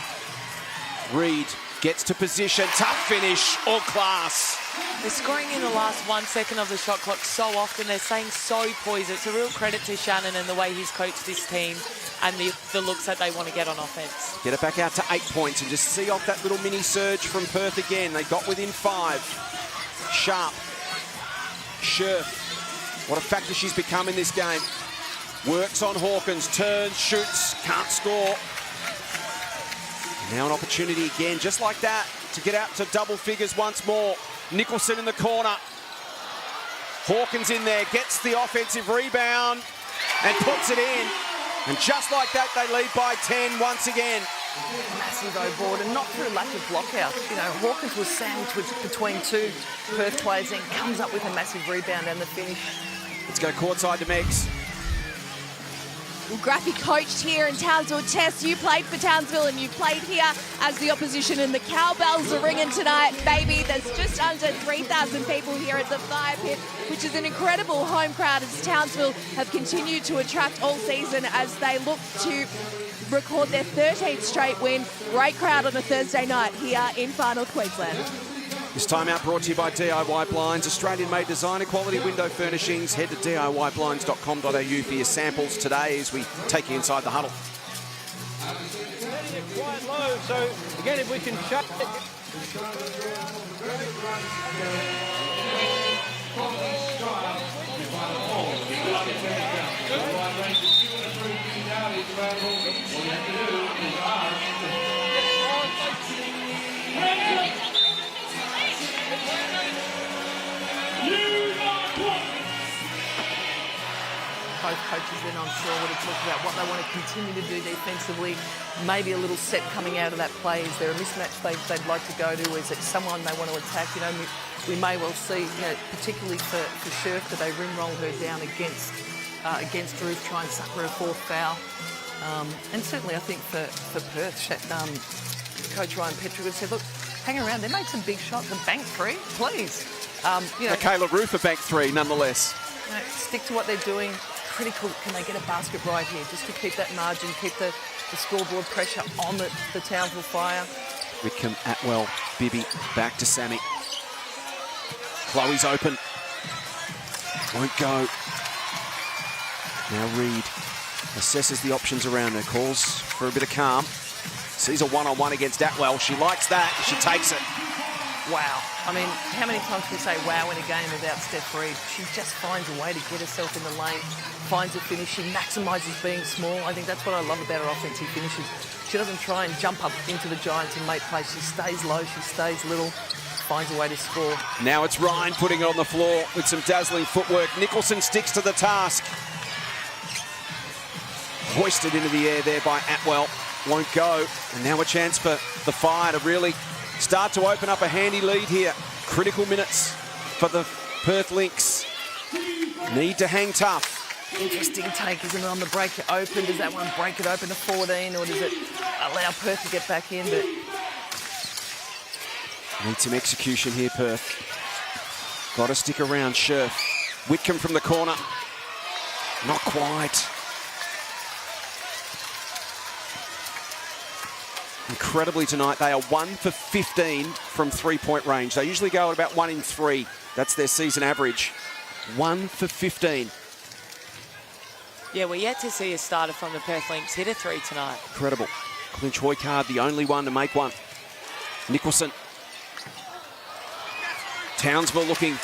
Reed gets to position. Tough finish, all class. They're scoring in the last 1 second of the shot clock so often. They're staying so poised. It's a real credit to Shannon and the way he's coached this team and the looks that they want to get on offence. Get it back out to 8 points and just see off that little mini surge from Perth again. They got within 5. Sharp. Scherf. What a factor she's become in this game. Works on Hawkins. Turns, shoots, can't score. Now an opportunity again, just like that, to get out to double figures once more. Nicholson in the corner. Hawkins in there, gets the offensive rebound and puts it in. And just like that, they lead by 10 once again. Massive board, and not through lack of blockout. Hawkins was sandwiched between 2 Perth players and comes up with a massive rebound and the finish. Let's go courtside to Megs. Well, Graffy coached here in Townsville. Tess, you played for Townsville and you played here as the opposition, and the cowbells are ringing tonight, baby. There's just under 3,000 people here at the Fire Pit, which is an incredible home crowd as Townsville have continued to attract all season as they look to record their 13th straight win. Great crowd on a Thursday night here in Far North Queensland. This time out brought to you by DIY Blinds, Australian-made designer quality window furnishings. Head to DIYblinds.com.au for your samples today as we take you inside the huddle. Quite low, so again, if we can shut it. Both coaches then, I'm sure, would have talked about what they want to continue to do defensively. Maybe a little set coming out of that play. Is there a mismatch they'd like to go to? Is it someone they want to attack? We may well see, particularly for Scherf, that they rim roll her down against Ruth, try and suck her a 4th foul. And certainly, I think for Perth, Coach Ryan Petrie would have said, look, hang around. They made some big shots and bank 3, please. Kayla Ruth a bank 3, nonetheless. Stick to what they're doing. Critical, can they get a basket right here just to keep that margin, keep the scoreboard pressure on the Townsville Fire. Whitcomb, Atwell, Bibby, back to Sammy. Chloe's open. Won't go. Now Reed assesses the options around her, calls for a bit of calm. Sees a one-on-one against Atwell. She likes that. She takes it. Wow. I mean, how many times can we say wow in a game without Steph Reed? She just finds a way to get herself in the lane, finds a finish. She maximises being small. I think that's what I love about her offensive finishes. She doesn't try and jump up into the Giants and make plays. She stays low, she stays little, finds a way to score. Now it's Ryan putting it on the floor with some dazzling footwork. Nicholson sticks to the task. Hoisted into the air there by Atwell. Won't go. And now a chance for the Fire to really start to open up a handy lead here. Critical minutes for the Perth Lynx. Need to hang tough. Interesting take, isn't it, on the break it open? Does that one break it open to 14, or does it allow Perth to get back in? But need some execution here, Perth. Got to stick around. Scherf. Whitcomb from the corner. Not quite. Incredibly tonight, they are 1 for 15 from three-point range. They usually go at about 1 in 3. That's their season average. 1 for 15. Yeah, we're yet to see a starter from the Perth Lynx hit a 3 tonight. Incredible. Clinch Hoycard, the only one to make one. Nicholson. Townsville looking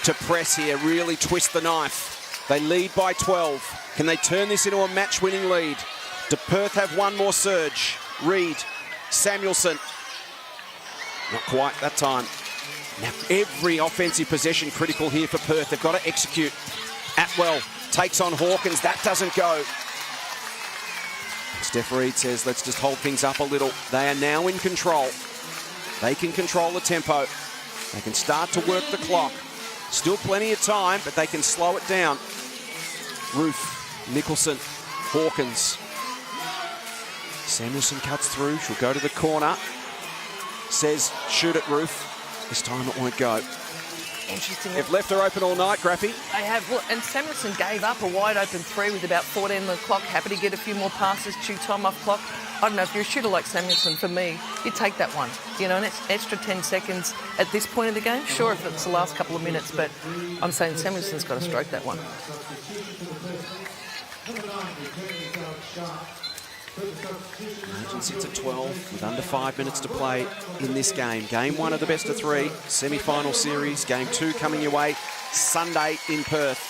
to press here, really twist the knife. They lead by 12. Can they turn this into a match-winning lead? Do Perth have one more surge? Reed, Samuelson. Not quite that time. Now every offensive possession critical here for Perth. They've got to execute. Atwell takes on Hawkins. That doesn't go. Steph Reed says, let's just hold things up a little. They are now in control. They can control the tempo. They can start to work the clock. Still plenty of time, but they can slow it down. Roof, Nicholson, Hawkins. Samuelson cuts through. She'll go to the corner. Says, shoot it, Roof. This time it won't go. Interesting. They've left her open all night, Graffy. They have. Well, and Samuelson gave up a wide open 3 with about 14 on the clock. Happy to get a few more passes, chew time off clock. I don't know, if you're a shooter like Samuelson, for me, you take that one. You know, an extra 10 seconds at this point of the game. Sure, if it's the last couple of minutes, but I'm saying Samuelson's got to stroke that one. Margin sits at 12 with under 5 minutes to play in this game. Game 1 of the best of 3, semi-final series. Game 2 coming your way Sunday in Perth.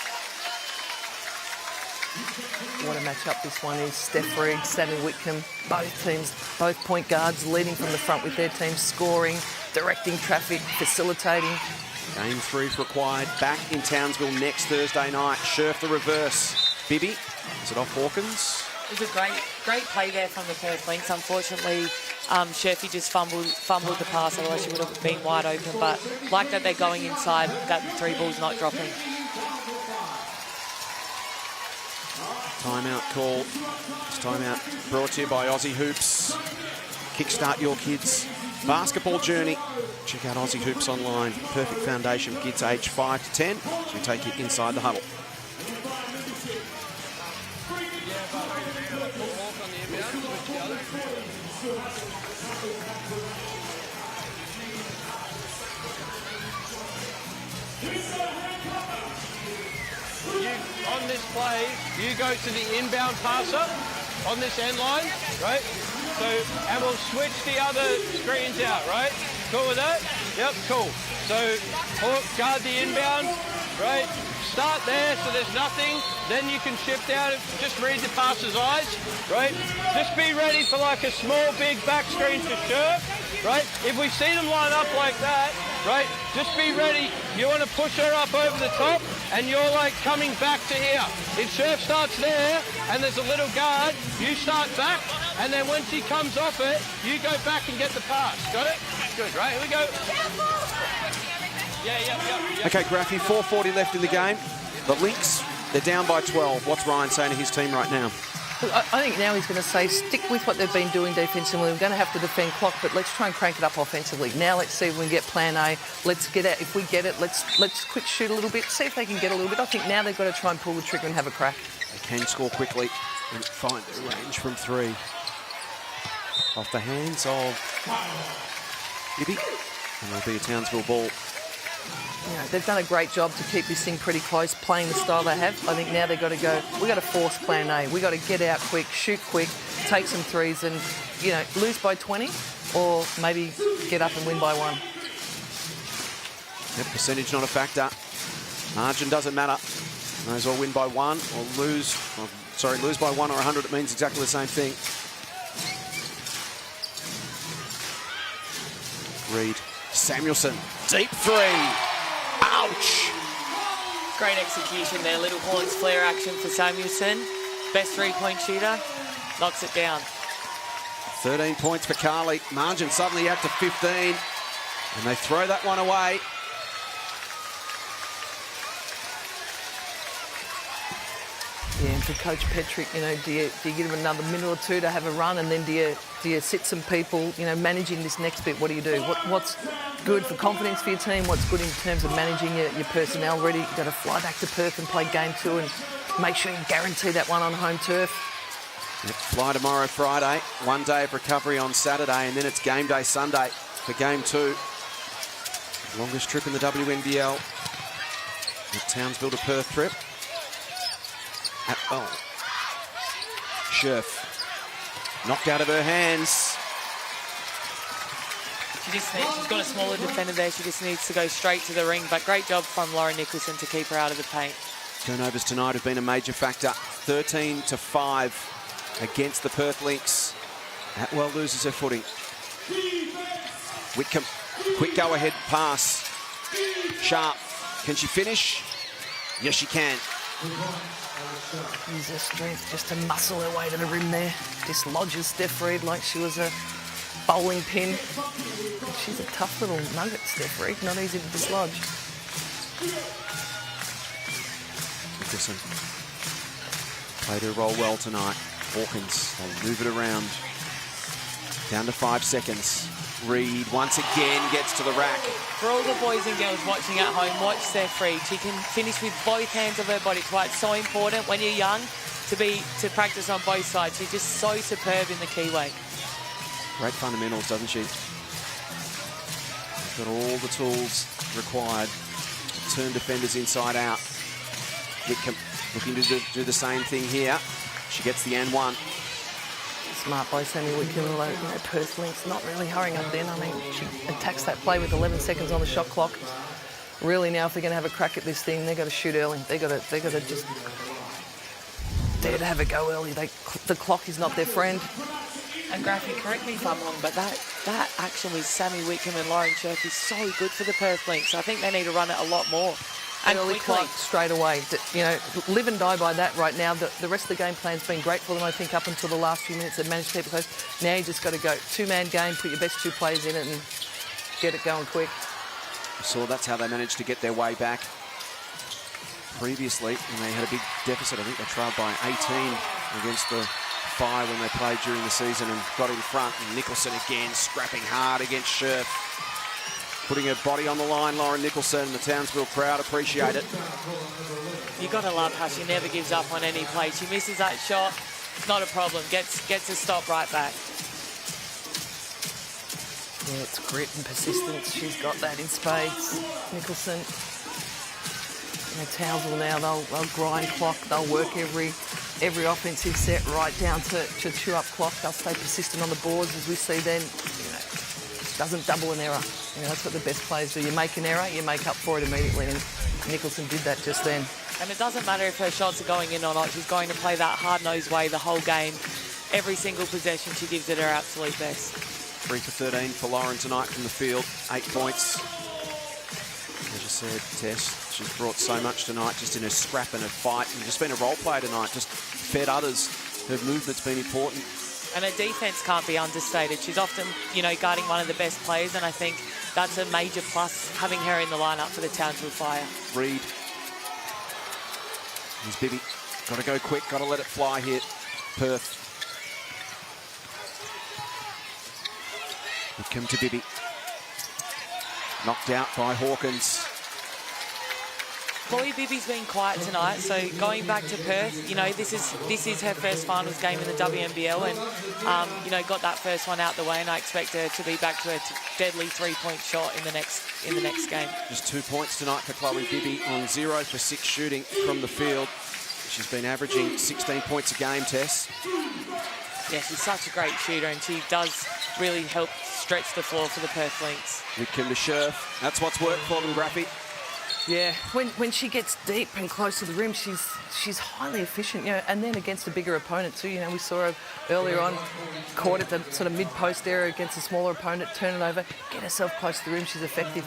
What a match-up this one is. Steph Reed, Sammy Whitcomb, both teams, both point guards leading from the front with their teams, scoring, directing traffic, facilitating. Game 3 required back in Townsville next Thursday night. Scherf the reverse. Bibby, is it off Hawkins? It was a great play there from the Perth Lynx. Unfortunately, Scherfy just fumbled the pass, otherwise she would have been wide open. But like that, they're going inside, that 3 ball's not dropping. Timeout call. This timeout brought to you by Aussie Hoops. Kickstart your kids' basketball journey. Check out Aussie Hoops online. Perfect foundation for kids aged 5 to 10. So we take you inside the huddle. On this play, you go to the inbound passer on this end line, right? So, and we'll switch the other screens out, right? Cool with that? Yep, cool. So, guard the inbound, right? Start there so there's nothing. Then you can shift out, just read the passer's eyes, right? Just be ready for like a small, big back screen to Scherf, right? If we see them line up like that, right, just be ready. You want to push her up over the top and you're like coming back to here. If Scherf starts there and there's a little guard, you start back and then when she comes off it, you go back and get the pass. Got it? Good, right? Here we go. Yeah. Okay, Graffy, 4:40 left in the game. The Lynx, they're down by 12. What's Ryan saying to his team right now? I think now he's going to say, stick with what they've been doing defensively. We're going to have to defend clock, but let's try and crank it up offensively. Now let's see if we can get plan A. Let's get out. If we get it, let's quick shoot a little bit, see if they can get a little bit. I think now they've got to try and pull the trigger and have a crack. They can score quickly and find their range from 3. Off the hands of Bibby, and it'll be a Townsville ball. You know, they've done a great job to keep this thing pretty close, playing the style they have. I think now they've got to go, we've got to force plan A. We've got to get out quick, shoot quick, take some threes and, you know, lose by 20 or maybe get up and win by 1. Yep, percentage not a factor. Margin doesn't matter. May as well win by 1 or lose. Lose by 1 or 100. It means exactly the same thing. Reed Samuelson, deep three. Ouch! Great execution there. Little Horns flare action for Samuelson. Best three-point shooter. Knocks it down. 13 points for Carly. Margin suddenly out to 15. And they throw that one away. Yeah, and for Coach Petrick, you know, do you give him another minute or two to have a run, and then do you sit some people, you know, managing this next bit? What do you do? What's good for confidence for your team? What's good in terms of managing your personnel ready? You've got to fly back to Perth and play game 2 and make sure you guarantee that one on home turf. Yep, fly tomorrow, Friday. 1 day of recovery on Saturday, and then it's game day Sunday for game 2. Longest trip in the WNBL. The Townsville to Perth trip. Scherf. Knocked out of her hands. She's got a smaller defender there. She just needs to go straight to the ring. But great job from Lauren Nicholson to keep her out of the paint. Turnovers tonight have been a major factor. 13-5 against the Perth Lynx. Atwell loses her footing. Whitcomb, quick go-ahead pass. Sharp. Can she finish? Yes, she can. Use her strength just to muscle her way to the rim there. Dislodges Steph Reid like she was a bowling pin. She's a tough little nugget, Steph Reid. Not easy to dislodge. Nicholson played her role well tonight. Hawkins, they'll move it around. Down to 5 seconds. Reid once again gets to the rack. For all the boys and girls watching at home, watch Steph Reid. She can finish with both hands of her body. It's why it's so important when you're young to practice on both sides. She's just so superb in the keyway. Great fundamentals, doesn't she? Got all the tools required to turn defenders inside out. Whitcomb looking to do the same thing here. She gets the and one. Smart by Sammy Whitcomb, although, you know, Perth Lynx not really hurrying up then. I mean, she attacks that play with 11 seconds on the shot clock. Really now, if they're going to have a crack at this thing, they've got to shoot early. They've got to just dare to have a go early. The clock is not their friend. And Graffy, correct me if I'm wrong, but that action with Sammy Whitcomb and Lauren Scherf is so good for the Perth Lynx. I think they need to run it a lot more. And early clock straight away. You know, live and die by that right now. The rest of the game plan's been great for them, I think, up until the last few minutes. They've managed to keep it close. Now you just got to go two-man game, put your best 2 players in it and get it going quick. So that's how they managed to get their way back. Previously, and they had a big deficit. I think they trailed by 18 against the Fire when they played during the season and got in front. And Nicholson again scrapping hard against Scherf. Putting her body on the line, Lauren Nicholson. The Townsville crowd appreciate it. You got to love how she never gives up on any play. She misses that shot, it's not a problem. Gets a stop right back. Yeah, it's grit and persistence. She's got that in spades. Nicholson. You know, Townsville now, they'll grind clock. They'll work every offensive set right down to chew up clock. They'll stay persistent on the boards, as we see then. You know, doesn't double an error. You know, that's what the best players do. You make an error, you make up for it immediately, and Nicholson did that just then. And it doesn't matter if her shots are going in or not. She's going to play that hard-nosed way the whole game. Every single possession, she gives it her absolute best. 3 for 13 for Lauren tonight from the field. 8 points. As you said, Tess, she's brought so much tonight, just in her scrap and her fight, and just been a role player tonight, just fed others. Her movement's been important. And her defence can't be understated. She's often, you know, guarding one of the best players, and I think that's a major plus, having her in the lineup for the Townsville Fire. Reid. Here's Bibby. Got to go quick, got to let it fly here. Perth. We come to Bibby. Knocked out by Hawkins. Chloe Bibby's been quiet tonight, so going back to Perth, you know, this is her first finals game in the WNBL, and you know, got that first one out the way, and I expect her to be back to her deadly 3-point shot in the next game. Just 2 points tonight for Chloe Bibby on 0 for 6 shooting from the field. She's been averaging 16 points a game, Tess. Yeah, she's such a great shooter, and she does really help stretch the floor for the Perth Lynx. Whitcomb to Scherf. That's what's worked for them, Graffy. Yeah, when she gets deep and close to the rim, she's highly efficient, and then against a bigger opponent too. We saw her earlier on, caught at the sort of mid-post area against a smaller opponent, turn it over, get herself close to the rim, she's effective.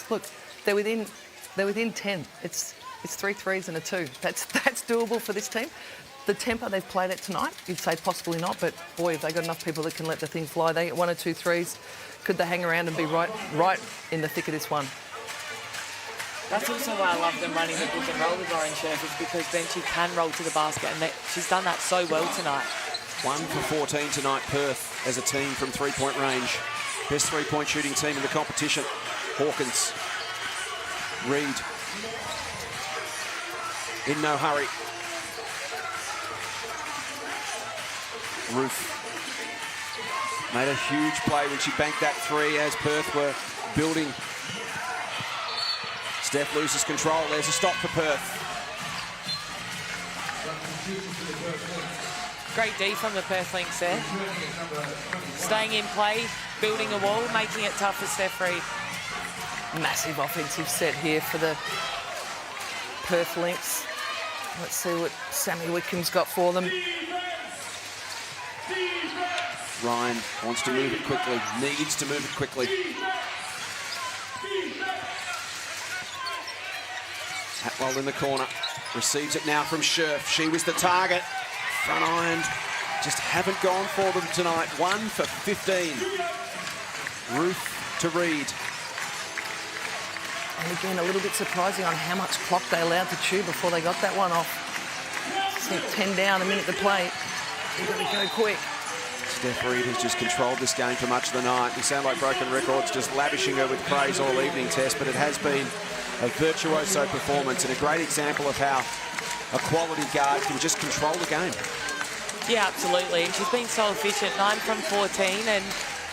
Look, they're within 10. It's 3 threes and a 2. That's doable for this team. The tempo they've played at tonight, you'd say possibly not, but boy, have they got enough people that can let the thing fly. They get 1 or 2 threes. Could they hang around and be right in the thick of this one? That's also why I love them running the pick and roll with Lauren Scherf, is because then she can roll to the basket, and she's done that so well tonight. 1 for 14 tonight, Perth, as a team from three-point range. Best three-point shooting team in the competition. Hawkins, Reed, in no hurry. Ruth made a huge play when she banked that 3 as Perth were building. Steph loses control. There's a stop for Perth. Great D from the Perth Lynx there. Staying in play, building a wall, making it tough for Steph Reed. Massive offensive set here for the Perth Lynx. Let's see what Sammy Wickham's got for them. Ryan wants to move it quickly, needs to move it quickly. Atwell in the corner, receives it now from Scherf. She was the target, front ironed, just haven't gone for them tonight. 1 for 15. Ruth to Reed. And again, a little bit surprising on how much clock they allowed to chew before they got that one off. 10 down, a minute to play. You've got to go quick. Steph Reed has just controlled this game for much of the night. We sound like broken records, just lavishing her with praise all evening, Tess, but it has been a virtuoso performance and a great example of how a quality guard can just control the game. Yeah, absolutely. And she's been so efficient, 9 from 14, and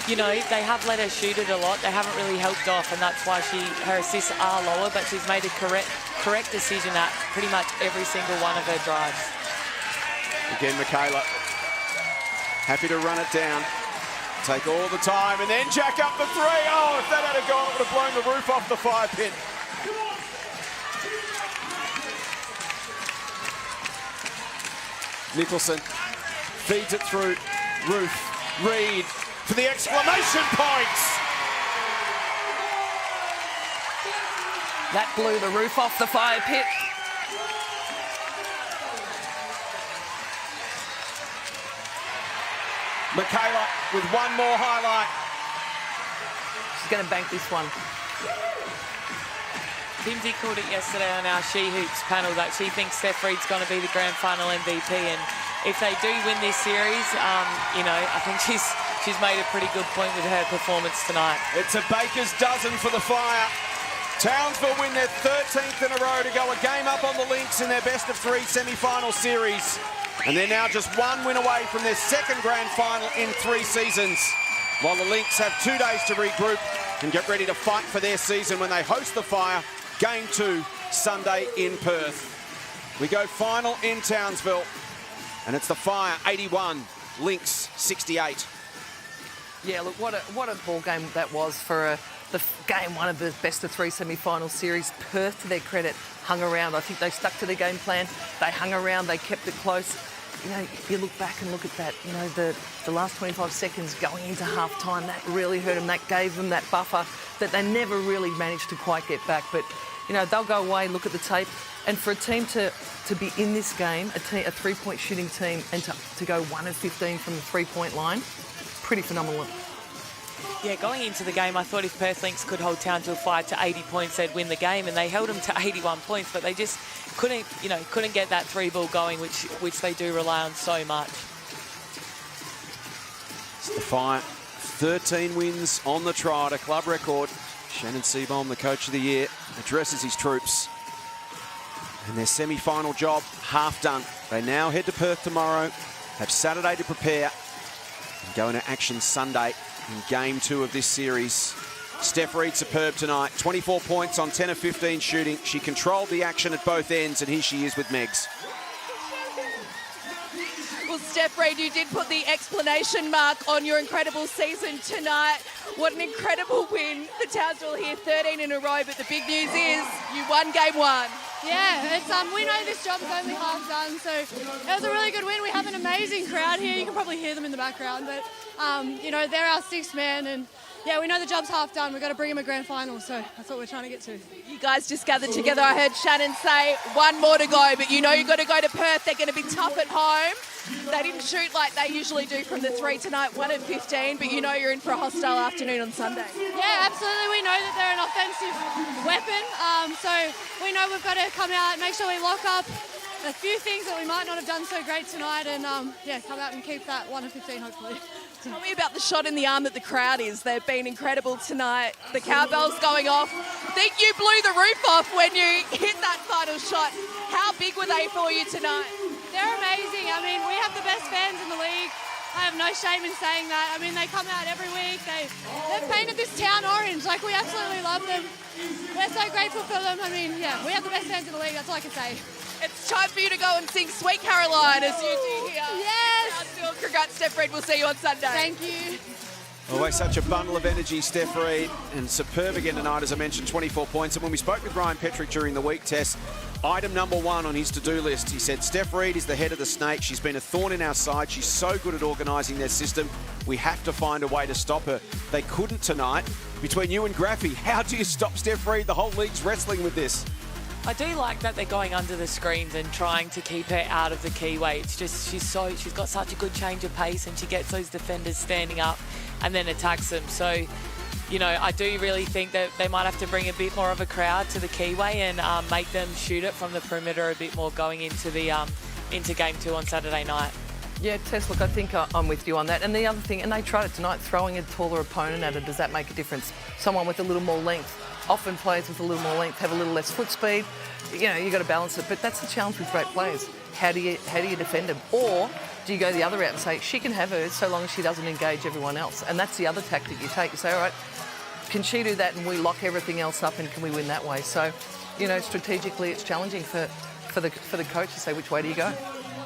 they have let her shoot it a lot. They haven't really helped off, and that's why her assists are lower, but she's made a correct decision at pretty much every single one of her drives. Again, Michaela, happy to run it down. Take all the time and then jack up the 3. Oh, if that had gone, it would have blown the roof off the 5-pin. Nicholson feeds it through. Ruth, Reed for the exclamation points. That blew the roof off the fire pit. Michaela with one more highlight. She's going to bank this one. Timsy called it yesterday on our She Hoops panel that she thinks Steph Reed's going to be the grand final MVP, and if they do win this series, I think she's made a pretty good point with her performance tonight. It's a baker's dozen for the Fire. Townsville win their 13th in a row to go a game up on the Lynx in their best-of-3 semi-final series. And they're now just 1 win away from their second grand final in 3 seasons. While the Lynx have 2 days to regroup and get ready to fight for their season when they host the Fire, Game 2, Sunday in Perth. We go final in Townsville, and it's the Fire 81, Lynx 68. Yeah, look, what a ball game that was for the game 1 of the best-of-3 semi-final series. Perth, to their credit, hung around. I think they stuck to their game plan. They hung around. They kept it close. You look back and look at that. The last 25 seconds going into half-time, that really hurt them. That gave them that buffer that they never really managed to quite get back. But, they'll go away, look at the tape. And for a team to be in this game, a three-point shooting team, and to go 1 of 15 from the three-point line, pretty phenomenal. Yeah, going into the game, I thought if Perth Lynx could hold Townsville Fire to 80 points, they'd win the game, and they held them to 81 points, but they just couldn't get that 3-ball going, which they do rely on so much. It's the Fire, 13 wins on the trot, a club record. Shannon Seabohm, the Coach of the Year, addresses his troops. And their semi-final job, half done. They now head to Perth tomorrow, have Saturday to prepare, and go into action Sunday in Game 2 of this series. Steph Reed superb tonight, 24 points on 10 of 15 shooting. She controlled the action at both ends, and here she is with Megs. Well, Steph Reed, you did put the exclamation mark on your incredible season tonight. What an incredible win for Townsville here, 13 in a row, but the big news is you won game one. Yeah, it's we know this job's only half done, so it was a really good win. We have an amazing crowd here. You can probably hear them in the background, but you know, they're our sixth man, and yeah, we know the job's half done. We've got to bring them a grand final, so that's what we're trying to get to. You guys just gathered together. I heard Shannon say one more to go, but you know you've got to go to Perth. They're going to be tough at home. They didn't shoot like they usually do from the three tonight, 1 of 15, but you know you're in for a hostile afternoon on Sunday. Yeah, absolutely. We know that they're an offensive weapon, so we know we've got to come out, make sure we lock up a few things that we might not have done so great tonight, and yeah, come out and keep that 1 of 15 hopefully. Tell me about the shot in the arm that the crowd is. They've been incredible tonight. The cowbell's going off. I think you blew the roof off when you hit that final shot. How big were they for you tonight? They're amazing. I mean, we have the best fans in the league. I have no shame in saying that. I mean, they come out every week. They've painted this town orange. Like, we absolutely love them. We're so grateful for them. I mean, yeah, we have the best fans in the league. That's all I can say. It's time for you to go and sing Sweet Caroline as you do here. Yes! Congrats, Steph Reid. We'll see you on Sunday. Thank you. Always such a bundle of energy, Steph Reid, and superb again tonight, as I mentioned, 24 points. And when we spoke with Ryan Petrick during the week test, item number 1 on his to-do list, he said, Steph Reid is the head of the snake. She's been a thorn in our side. She's so good at organising their system. We have to find a way to stop her. They couldn't tonight. Between you and Graffy, how do you stop Steph Reid? The whole league's wrestling with this. I do like that they're going under the screens and trying to keep her out of the keyway. It's just she's got such a good change of pace, and she gets those defenders standing up and then attacks them. So, you know, I do really think that they might have to bring a bit more of a crowd to the keyway and make them shoot it from the perimeter a bit more going into the into game 2 on Saturday night. Yeah, Tess, look, I think I'm with you on that. And the other thing, and they tried it tonight, throwing a taller opponent at her, does that make a difference? Someone with a little more length. Often players with a little more length have a little less foot speed. You know, you've got to balance it. But that's the challenge with great players. How do you defend them? Or do you go the other route and say, she can have hers so long as she doesn't engage everyone else? And that's the other tactic you take. You say, all right, can she do that and we lock everything else up, and can we win that way? So, you know, strategically it's challenging for the coach to say, which way do you go?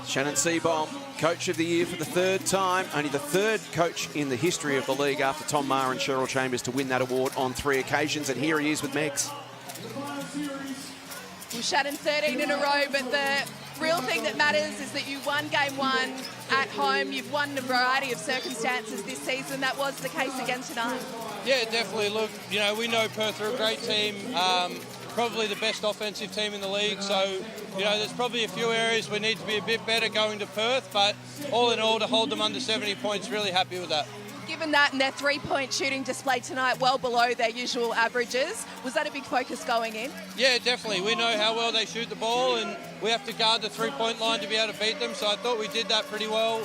Shannon Seabohm, Coach of the Year for the 3rd time. Only the 3rd coach in the history of the league after Tom Maher and Cheryl Chambers to win that award on 3 occasions. And here he is with Megs. Well, Shannon, 13 in a row, but the real thing that matters is that you won game 1 at home. You've won in a variety of circumstances this season. That was the case again tonight. Yeah, definitely. Look, you know, we know Perth are a great team. Probably the best offensive team in the league, so you know there's probably a few areas we need to be a bit better going to Perth, but all in all, to hold them under 70 points, really happy with that. Given that and their 3-point shooting display tonight well below their usual averages, was that a big focus going in? Yeah, definitely. We know how well they shoot the ball, and we have to guard the 3-point line to be able to beat them, so I thought we did that pretty well.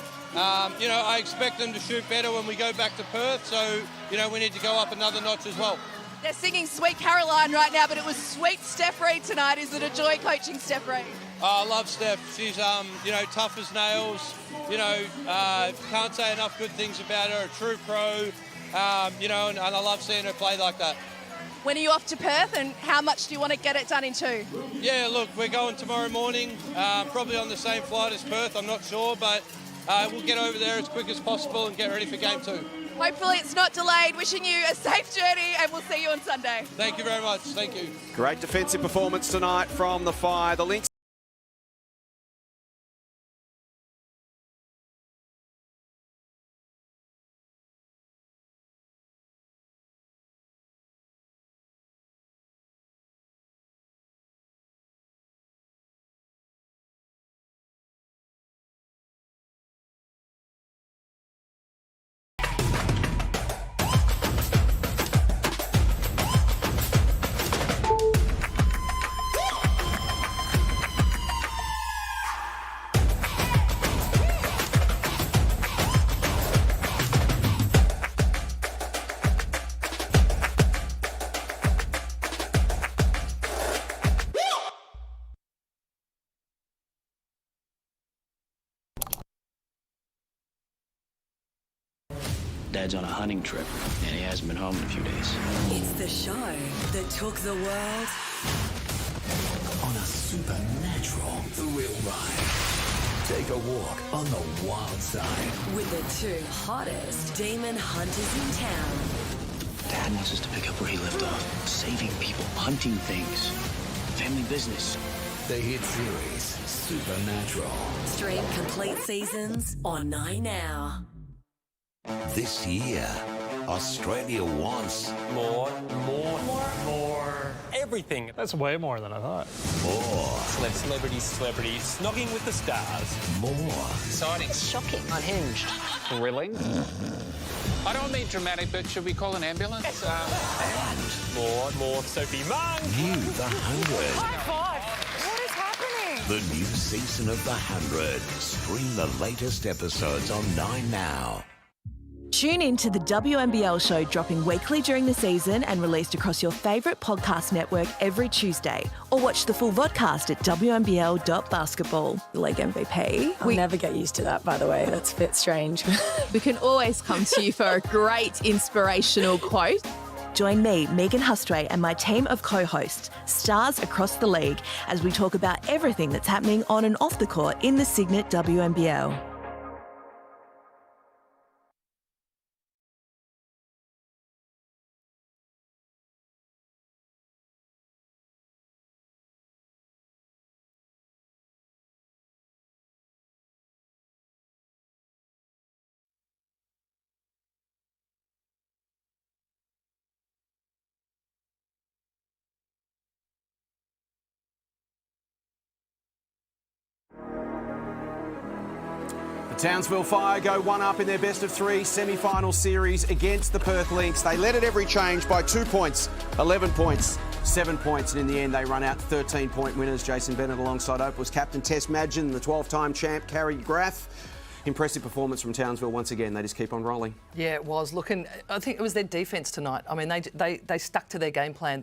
You know, I expect them to shoot better when we go back to Perth, so you know we need to go up another notch as well. They're singing Sweet Caroline right now, but it was sweet Steph Reid tonight. Is it a joy coaching Steph Reid? Oh, I love Steph. She's, you know, tough as nails. You know, can't say enough good things about her. A true pro. You know, and I love seeing her play like that. When are you off to Perth, and how much do you want to get it done in 2? Yeah, look, we're going tomorrow morning. Probably on the same flight as Perth. I'm not sure, but we'll get over there as quick as possible and get ready for game 2. Hopefully it's not delayed. Wishing you a safe journey, and we'll see you on Sunday. Thank you very much. Thank you. Great defensive performance tonight from the Fire. The Lynx. Dad's on a hunting trip, and he hasn't been home in a few days. It's the show that took the world on a supernatural thrill ride. Take a walk on the wild side with the 2 hottest demon hunters in town. Dad wants us to pick up where he left off. Saving people, hunting things, family business. The hit series, Supernatural. Stream complete seasons on 9 Now. This year, Australia wants More. Everything. That's way more than I thought. more. Celebrities, snogging with the stars. More. Exciting. Shocking. Unhinged. Thrilling. I don't mean dramatic, but should we call an ambulance? More Sophie Munn. New The 100. High five. What is happening? The new season of The 100. Stream the latest episodes on 9 Now. Tune in to the WNBL show dropping weekly during the season and released across your favourite podcast network every Tuesday. Or watch the full vodcast at WNBL.basketbol. League MVP. I'll never get used to that, by the way. That's a bit strange. We can always come to you for a great inspirational quote. Join me, Megan Hustray, and my team of co-hosts, stars across the league, as we talk about everything that's happening on and off the court in the Cygnett WNBL. Townsville Fire go one up in their best of three semi-final series against the Perth Lynx. They led at every change by 2 points, 11 points, 7 points, and in the end they run out 13-point winners. Jason Bennett alongside Opal's captain Tess Madgen, the 12-time champ Carrie Graff. Impressive performance from Townsville once again. They just keep on rolling. Yeah, it was. Look, and I think it was their defence tonight. I mean, they stuck to their game plan.